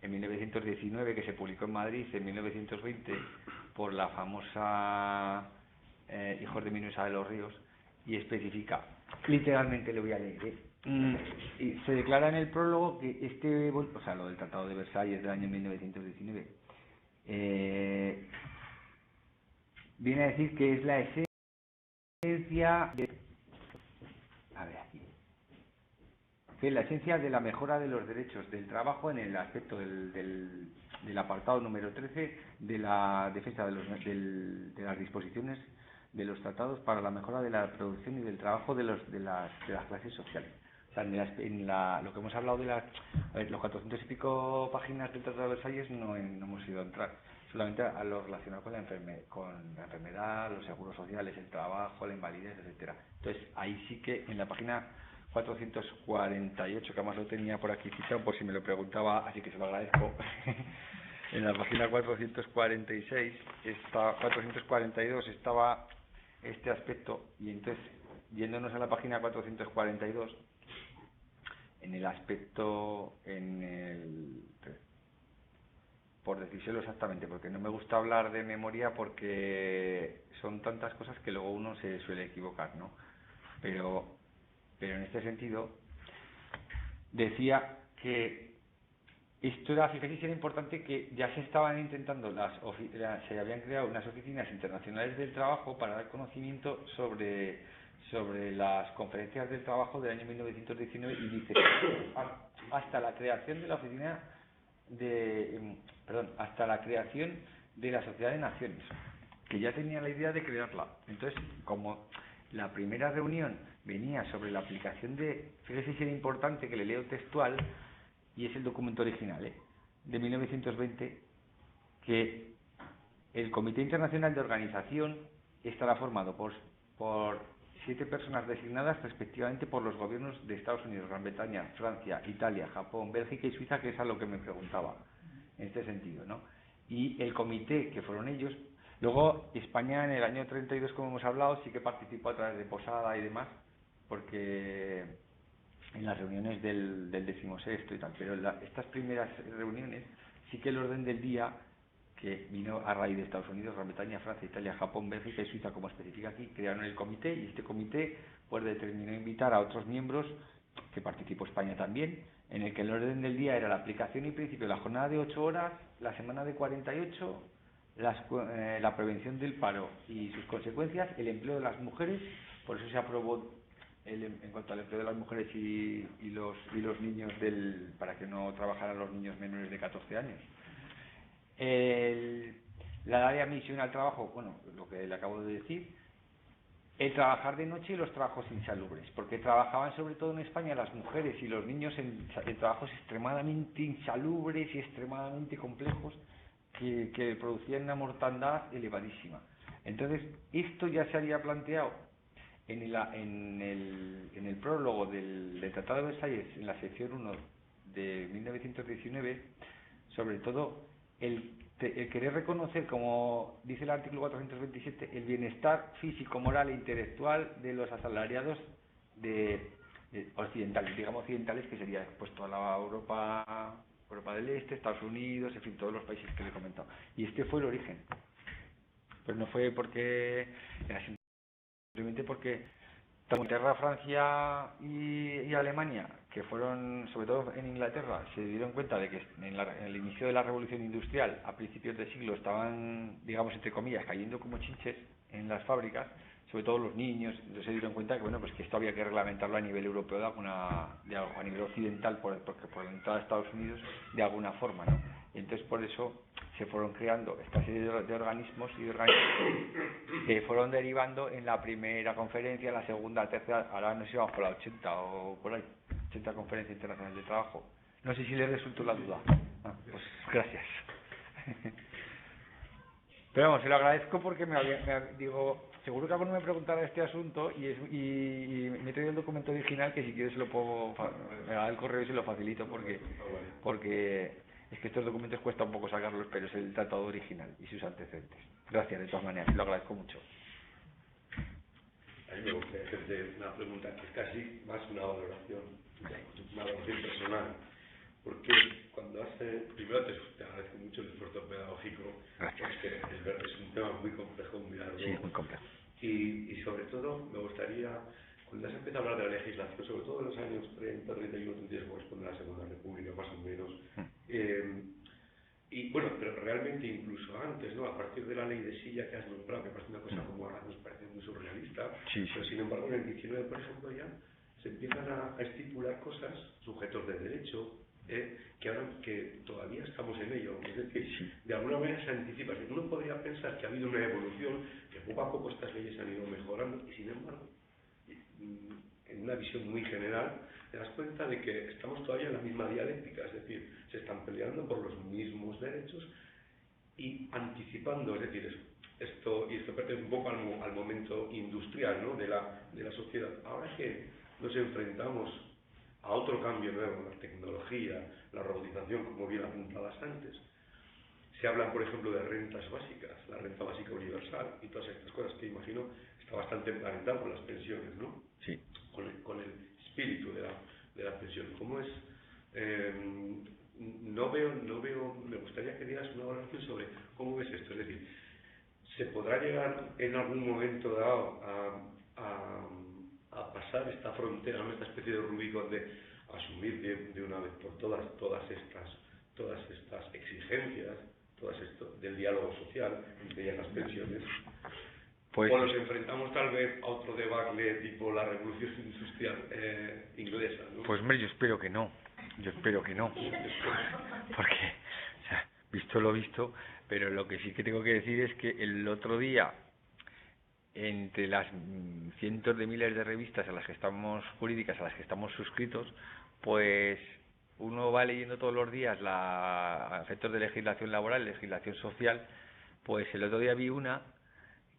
1919, que se publicó en Madrid, en 1920, por la famosa Hijos de Minusa de los Ríos, y especifica, literalmente le voy a leer, y se declara en el prólogo que lo del Tratado de Versalles del año 1919, viene a decir que es la esencia de... A ver, aquí. Que es la esencia de la mejora de los derechos del trabajo en el aspecto del apartado número 13 de la defensa de las disposiciones de los tratados para la mejora de la producción y del trabajo de las clases sociales. O sea, lo que hemos hablado de los 400 y pico páginas del Tratado de Versalles no hemos ido a entrar, solamente a lo relacionado con la enfermedad, los seguros sociales, el trabajo, la invalidez, etcétera. Entonces, ahí sí que en la página 448, que además lo tenía por aquí citado, por si me lo preguntaba, así que se lo agradezco. En la página 442 estaba este aspecto, y entonces, yéndonos a la página 442, en el aspecto, por decírselo exactamente, porque no me gusta hablar de memoria porque son tantas cosas que luego uno se suele equivocar, ¿no? Pero en este sentido decía que esto era, fíjate, era importante, que ya se estaban intentando, se habían creado unas oficinas internacionales del trabajo para dar conocimiento sobre las conferencias del trabajo del año 1919, y dice hasta la creación de la oficina hasta la creación de la Sociedad de Naciones, que ya tenía la idea de crearla. Entonces, como la primera reunión venía sobre la aplicación fíjese si era importante que le leo textual, y es el documento original, de 1920, que el Comité Internacional de Organización estará formado por 7 personas designadas respectivamente por los gobiernos de Estados Unidos, Gran Bretaña, Francia, Italia, Japón, Bélgica y Suiza, que es a lo que me preguntaba en este sentido, ¿no? Y el comité, que fueron ellos. Luego España en el año 32, como hemos hablado, sí que participó a través de Posada y demás, porque en las reuniones del 16º y tal, pero estas primeras reuniones sí que el orden del día, que vino a raíz de Estados Unidos, Gran Bretaña, Francia, Italia, Japón, Bélgica y Suiza, como especifica aquí, crearon el comité, y este comité pues determinó invitar a otros miembros, que participó España también, en el que el orden del día era la aplicación y principio de la jornada de 8 horas, la semana de 48, la prevención del paro y sus consecuencias, el empleo de las mujeres. Por eso se aprobó en cuanto al empleo de las mujeres y los niños, para que no trabajaran los niños menores de 14 años. La área misión al trabajo, bueno, lo que le acabo de decir, el trabajar de noche y los trabajos insalubres, porque trabajaban sobre todo en España las mujeres y los niños en trabajos extremadamente insalubres y extremadamente complejos, que producían una mortandad elevadísima. Entonces, esto ya se había planteado en el prólogo del Tratado de Versalles, en la sección 1 de 1919, sobre todo el el querer reconocer, como dice el artículo 427, el bienestar físico, moral e intelectual de los asalariados de occidentales, digamos occidentales, que sería pues toda la Europa del Este, Estados Unidos, en fin, todos los países que le he comentado. Y este fue el origen. Pero no fue porque, simplemente porque Inglaterra, Francia y Alemania, que fueron, sobre todo en Inglaterra, se dieron cuenta de que en el inicio de la Revolución Industrial, a principios del siglo, estaban, digamos, entre comillas, cayendo como chinches en las fábricas, sobre todo los niños. Entonces se dieron cuenta que, bueno, pues que esto había que reglamentarlo a nivel europeo, a nivel occidental, porque por la entrada de Estados Unidos, de alguna forma, ¿no? Y entonces por eso se fueron creando esta serie de organismos y de organismos que fueron derivando en la primera conferencia, la segunda, la tercera, ahora no sé si vamos por la 80 o por ahí, 80 Conferencia Internacional de Trabajo. No sé si les resultó la duda. Pues gracias. Pero vamos, se lo agradezco porque digo, seguro que alguno me preguntará este asunto y me he traído el documento original, que si quieres me da el correo y se lo facilito porque es que estos documentos cuesta un poco sacarlos, pero es el tratado original y sus antecedentes. Gracias, de todas maneras, lo agradezco mucho. A mí me gustaría hacerte una pregunta que es casi más una valoración personal, porque cuando primero te agradezco mucho el esfuerzo pedagógico, porque es un tema muy complejo, muy largo. Sí, muy complejo. Y sobre todo me gustaría, cuando has empezado a hablar de la legislación, sobre todo en los años 30, 31, 32, corresponde a la Segunda República, más o menos, y bueno, pero realmente incluso antes, ¿no? A partir de la ley de Silla que has nombrado, que parece una cosa como ahora nos parece muy surrealista, pero sin embargo en el 19, por ejemplo, ya se empiezan a estipular cosas, sujetos de derecho, que todavía estamos en ello. Es decir, de alguna manera se anticipa. Uno podría pensar que ha habido una evolución, que poco a poco estas leyes han ido mejorando, y sin embargo, en una visión muy general, te das cuenta de que estamos todavía en la misma dialéctica, es decir, se están peleando por los mismos derechos y anticipando, es decir, esto pertenece un poco al momento industrial, ¿no? de la sociedad. Ahora que nos enfrentamos a otro cambio nuevo, la tecnología, la robotización, como bien apuntabas antes, se habla, por ejemplo, de rentas básicas, la renta básica universal y todas estas cosas que imagino está bastante emparentado con las pensiones, ¿no? Sí. Con el espíritu de la pensión. ¿Cómo es? No veo, me gustaría que dieras una valoración sobre cómo ves esto. Es decir, ¿se podrá llegar en algún momento dado a pasar esta frontera, ¿no? Esta especie de Rubicón de asumir de una vez por todas estas exigencias, del diálogo social, entre ellas las pensiones? Pues, o nos enfrentamos tal vez a otro debacle tipo la revolución industrial inglesa, ¿no? Pues hombre, yo espero que no, porque, o sea, visto lo visto, pero lo que sí que tengo que decir es que el otro día, entre las cientos de miles de revistas jurídicas a las que estamos suscritos, pues uno va leyendo todos los días a efectos de legislación laboral, legislación social. Pues el otro día vi una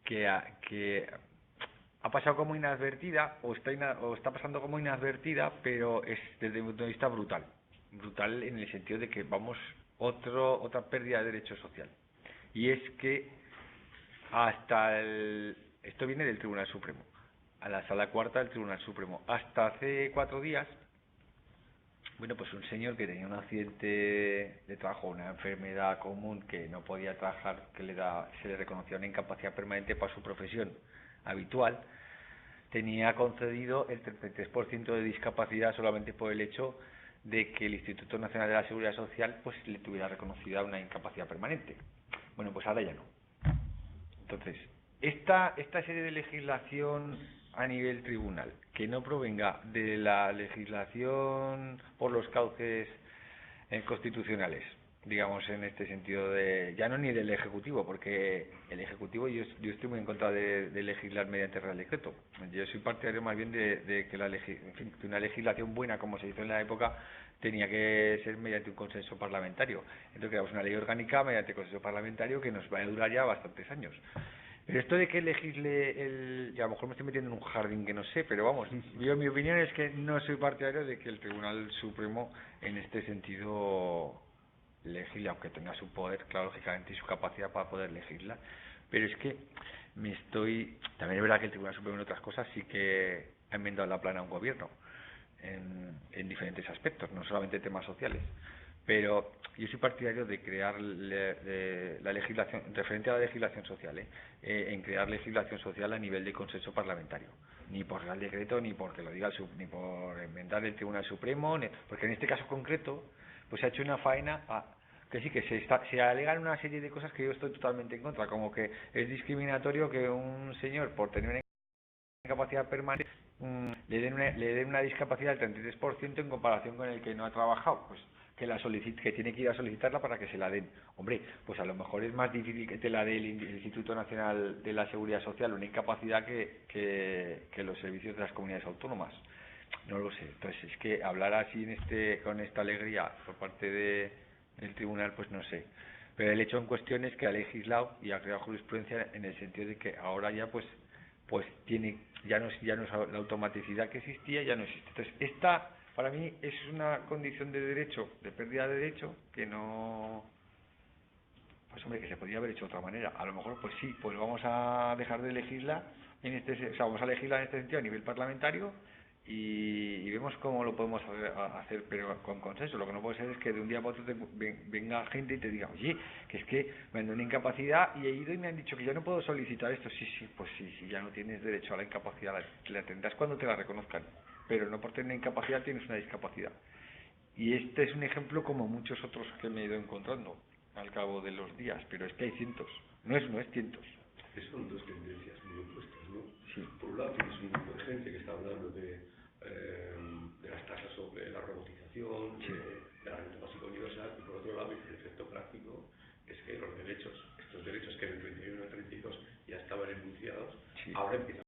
que ha pasado como inadvertida o está pasando como inadvertida, pero es desde mi punto de vista brutal en el sentido de que vamos otra pérdida de derecho social, y es que esto viene del Tribunal Supremo, a la Sala Cuarta del Tribunal Supremo. Hasta hace 4 días, bueno, pues un señor que tenía un accidente de trabajo, una enfermedad común, que no podía trabajar, se le reconocía una incapacidad permanente para su profesión habitual, tenía concedido el 33% de discapacidad solamente por el hecho de que el Instituto Nacional de la Seguridad Social pues le tuviera reconocida una incapacidad permanente. Bueno, pues ahora ya no. Entonces, esta serie de legislación a nivel tribunal, que no provenga de la legislación por los cauces constitucionales, digamos, en este sentido, ya no ni del Ejecutivo, porque el Ejecutivo, yo estoy muy en contra de legislar mediante Real Decreto. Yo soy partidario más bien de que una legislación buena, como se hizo en la época, tenía que ser mediante un consenso parlamentario. Entonces creamos una ley orgánica mediante consenso parlamentario que nos va a durar ya bastantes años. Pero esto de que legisle y a lo mejor me estoy metiendo en un jardín que no sé, pero vamos, mi opinión es que no soy partidario de que el Tribunal Supremo en este sentido legisle, aunque tenga su poder, claro, lógicamente, y su capacidad para poder legislar. Pero es que también es verdad que el Tribunal Supremo en otras cosas sí que ha enmendado la plana a un gobierno en diferentes aspectos, no solamente temas sociales. Pero yo soy partidario de crear la legislación, referente a la legislación social, en crear legislación social a nivel de consenso parlamentario. Ni por Real Decreto, ni porque lo diga ni por enmendar el Tribunal Supremo, porque en este caso concreto pues se ha hecho una faena que sí que se alegan una serie de cosas que yo estoy totalmente en contra, como que es discriminatorio que un señor por tener una incapacidad permanente le den una discapacidad del 33% en comparación con el que no ha trabajado, pues que tiene que ir a solicitarla para que se la den. Hombre, pues a lo mejor es más difícil que te la dé el Instituto Nacional de la Seguridad Social una incapacidad que los servicios de las comunidades autónomas. No lo sé. Entonces es que hablar así con esta alegría por parte del tribunal, pues no sé. Pero el hecho en cuestión es que ha legislado y ha creado jurisprudencia en el sentido de que ahora ya pues ya no es la automaticidad que existía, ya no existe. Entonces esta para mí es una condición de derecho, de pérdida de derecho, que no, pues hombre, que se podría haber hecho de otra manera. A lo mejor pues sí, pues vamos a dejar de legislar vamos a legislar en este sentido a nivel parlamentario y vemos cómo lo podemos hacer, pero con consenso. Lo que no puede ser es que de un día para otro venga gente y te diga, oye, que es que me han dado una incapacidad y he ido y me han dicho que ya no puedo solicitar esto. Sí, pues sí, ya no tienes derecho a la incapacidad, la tendrás cuando te la reconozcan, pero no por tener incapacidad tienes una discapacidad. Y este es un ejemplo como muchos otros que me he ido encontrando al cabo de los días, pero es que hay cientos, no es cientos. Son dos tendencias muy opuestas, ¿no? Sí. Por un lado tienes un grupo de gente que está hablando de las tasas sobre la robotización, sí, de la renta básica universal, y por otro lado el efecto práctico es que estos derechos que en el 31 y el 32 ya estaban enunciados, sí, ahora empiezan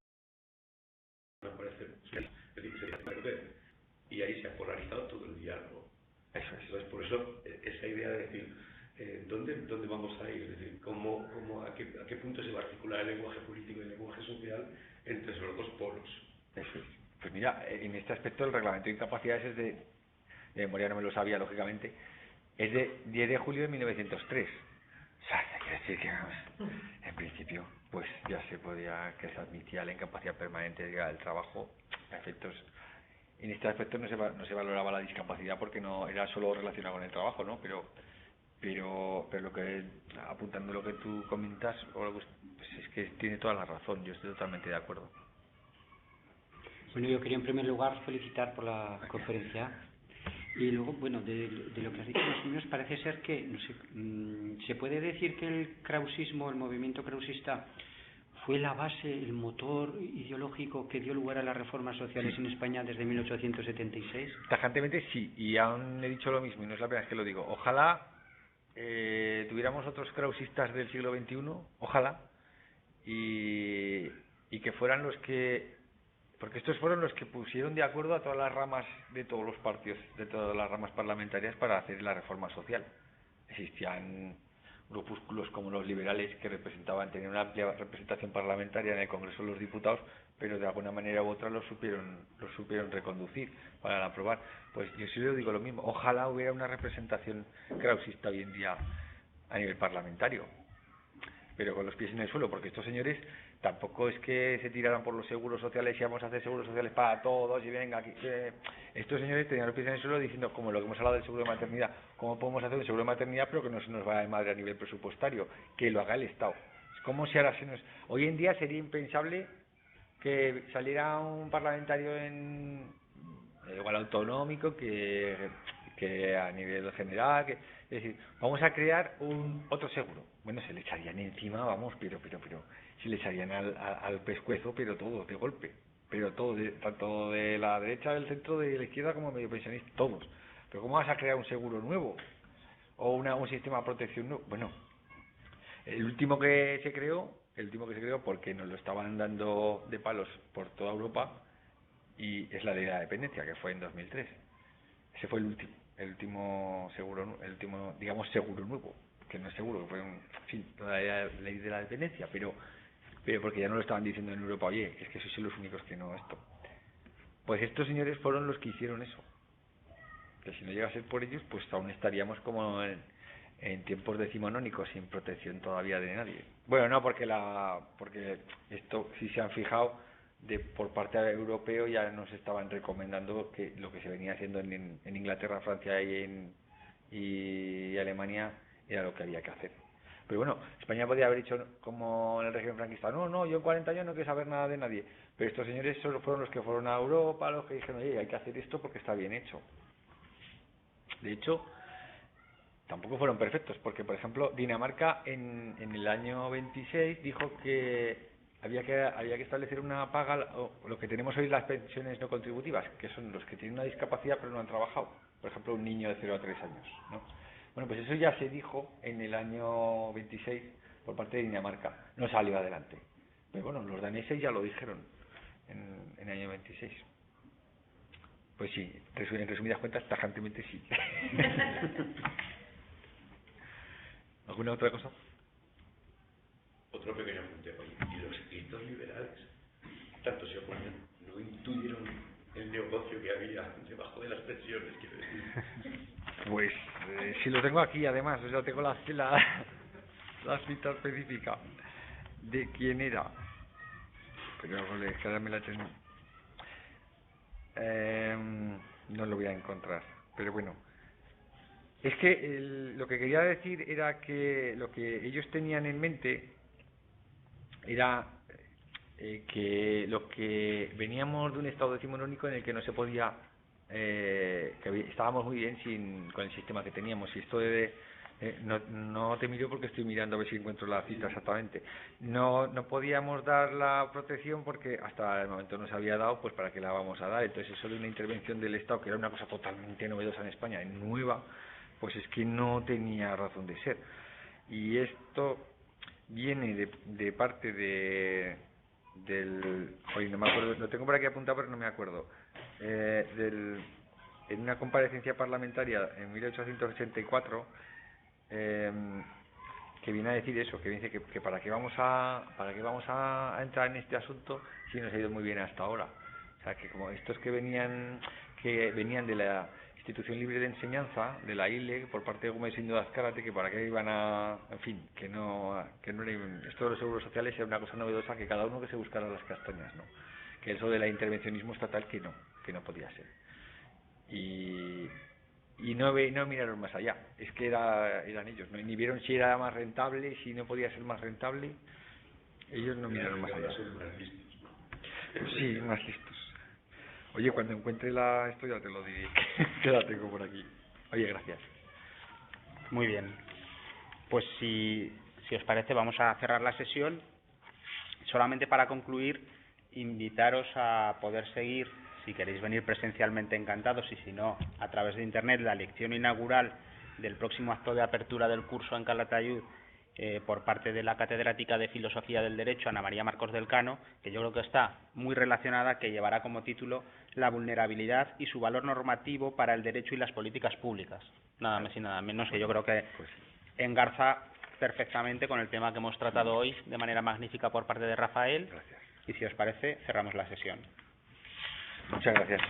a aparecer, y ahí se ha polarizado todo el diálogo. Entonces, por eso, esa idea de decir, ¿dónde vamos a ir? Es decir, ¿a qué punto se va a articular el lenguaje político y el lenguaje social entre esos dos polos? Eso es. Pues mira, en este aspecto el reglamento de incapacidades es de memoria no me lo sabía, lógicamente, es de 10 de julio de 1903. O sea, quiere decir que, en principio, pues ya que se admitía la incapacidad permanente del trabajo a efectos. En este aspecto no se valoraba la discapacidad porque no era solo relacionado con el trabajo, ¿no? Pero lo que, apuntando lo que tú comentas, pues es que tiene toda la razón, yo estoy totalmente de acuerdo. Bueno, yo quería en primer lugar felicitar por la conferencia y luego, bueno, de lo que has dicho más o menos parece ser que, no sé, se puede decir que el krausismo, el movimiento krausista, fue la base, el motor ideológico que dio lugar a las reformas sociales en España desde 1876. Tajantemente sí, y aún he dicho lo mismo y no es la primera vez que lo digo. Ojalá tuviéramos otros krausistas del siglo XXI, ojalá, y que fueran los que, porque estos fueron los que pusieron de acuerdo a todas las ramas de todos los partidos, de todas las ramas parlamentarias para hacer la reforma social. Existían grupúsculos como los liberales que tenían una amplia representación parlamentaria en el Congreso de los Diputados, pero de alguna manera u otra los supieron reconducir para aprobar. Pues yo sí le digo lo mismo, ojalá hubiera una representación krausista hoy en día a nivel parlamentario, pero con los pies en el suelo, porque estos señores tampoco es que se tiraran por los seguros sociales y vamos a hacer seguros sociales para todos y venga aquí. Estos señores tenían los pies en el suelo diciendo, como lo que hemos hablado del seguro de maternidad, ¿cómo podemos hacer un seguro de maternidad pero que no se nos vaya de madre a nivel presupuestario? Que lo haga el Estado. Es como si ahora hoy en día sería impensable que saliera un parlamentario igual autonómico que a nivel general, es decir, vamos a crear otro seguro. Bueno, se le echarían encima, vamos, pero se le echarían al pescuezo, pero todo, de golpe, pero todo, tanto de la derecha, del centro, de la izquierda como medio pensionistas, todos. Pero ¿cómo vas a crear un seguro nuevo? O un sistema de protección nuevo. Bueno, el último que se creó, porque nos lo estaban dando de palos por toda Europa, y es la ley de la dependencia, que fue en 2003. Ese fue el último seguro, digamos, seguro nuevo, que no es seguro, que fue la ley de la dependencia, pero porque ya no lo estaban diciendo en Europa, oye, es que sois los únicos que no esto. Pues estos señores fueron los que hicieron eso. Que si no llega a ser por ellos, pues aún estaríamos como en tiempos decimonónicos sin protección todavía de nadie. Bueno, no, porque esto, si se han fijado, por parte europeo ya nos estaban recomendando que lo que se venía haciendo en Inglaterra, Francia y Alemania era lo que había que hacer. Pero bueno, España podía haber dicho, como en el régimen franquista, no, yo en 40 años no quiero saber nada de nadie. Pero estos señores solo fueron los que fueron a Europa, los que dijeron, oye, hay que hacer esto porque está bien hecho. De hecho, tampoco fueron perfectos, porque por ejemplo Dinamarca en el año 26 dijo que había que establecer una paga, o lo que tenemos hoy las pensiones no contributivas, que son los que tienen una discapacidad pero no han trabajado, por ejemplo un niño de 0 a 3 años, ¿no? Bueno, pues eso ya se dijo en el año 26 por parte de Dinamarca, no salió adelante, pero bueno, los daneses ya lo dijeron en el año 26. Pues sí, en resumidas cuentas, tajantemente sí. ¿Alguna otra cosa? Otro pequeño apunte. Oye, y los escritos liberales, tanto se oponen, no intuyeron el negocio que había debajo de las pensiones, quiero decir. Pues si lo tengo aquí, además, o sea, tengo la cita específica de quién era, pero es que ahora me la tengo. No lo voy a encontrar, pero bueno. Es que lo que quería decir era que lo que ellos tenían en mente era que lo que veníamos de un estado decimonónico en el que no se podía, que estábamos muy bien con el sistema que teníamos, y esto no te miro porque estoy mirando a ver si encuentro la cita exactamente. No podíamos dar la protección porque hasta el momento no se había dado, pues para qué la vamos a dar. Entonces eso de una intervención del Estado, que era una cosa totalmente novedosa en España, nueva, pues es que no tenía razón de ser. Y esto viene de parte hoy no me acuerdo, lo tengo por aquí apuntado pero no me acuerdo, en una comparecencia parlamentaria en 1884, que viene a decir eso, que dice que para qué vamos a entrar en este asunto si nos ha ido muy bien hasta ahora. O sea, que como estos que venían de la Institución Libre de Enseñanza, de la ILE, por parte de Gómez Indud Azcárate, que para qué iban en fin, que no era, esto de los seguros sociales era una cosa novedosa, que cada uno que se buscara las castañas, ¿no? Que eso de la intervencionismo estatal que no podía ser. Y no miraron más allá, es que eran ellos, ¿no? Ni vieron si era más rentable, si no podía ser más rentable, ellos no miraron más allá. Sí, más listos. Oye, cuando encuentre esto ya te lo diré, que la tengo por aquí. Oye, gracias. Muy bien. Pues si os parece, vamos a cerrar la sesión. Solamente para concluir, invitaros a poder seguir, si queréis venir presencialmente, encantados, y si no, a través de Internet, la lección inaugural del próximo acto de apertura del curso en Calatayud, por parte de la catedrática de Filosofía del Derecho, Ana María Marcos del Cano, que yo creo que está muy relacionada, que llevará como título La vulnerabilidad y su valor normativo para el derecho y las políticas públicas. Nada más y nada menos, que yo creo que engarza perfectamente con el tema que hemos tratado hoy de manera magnífica por parte de Rafael. Gracias. Y si os parece, cerramos la sesión. Muchas gracias.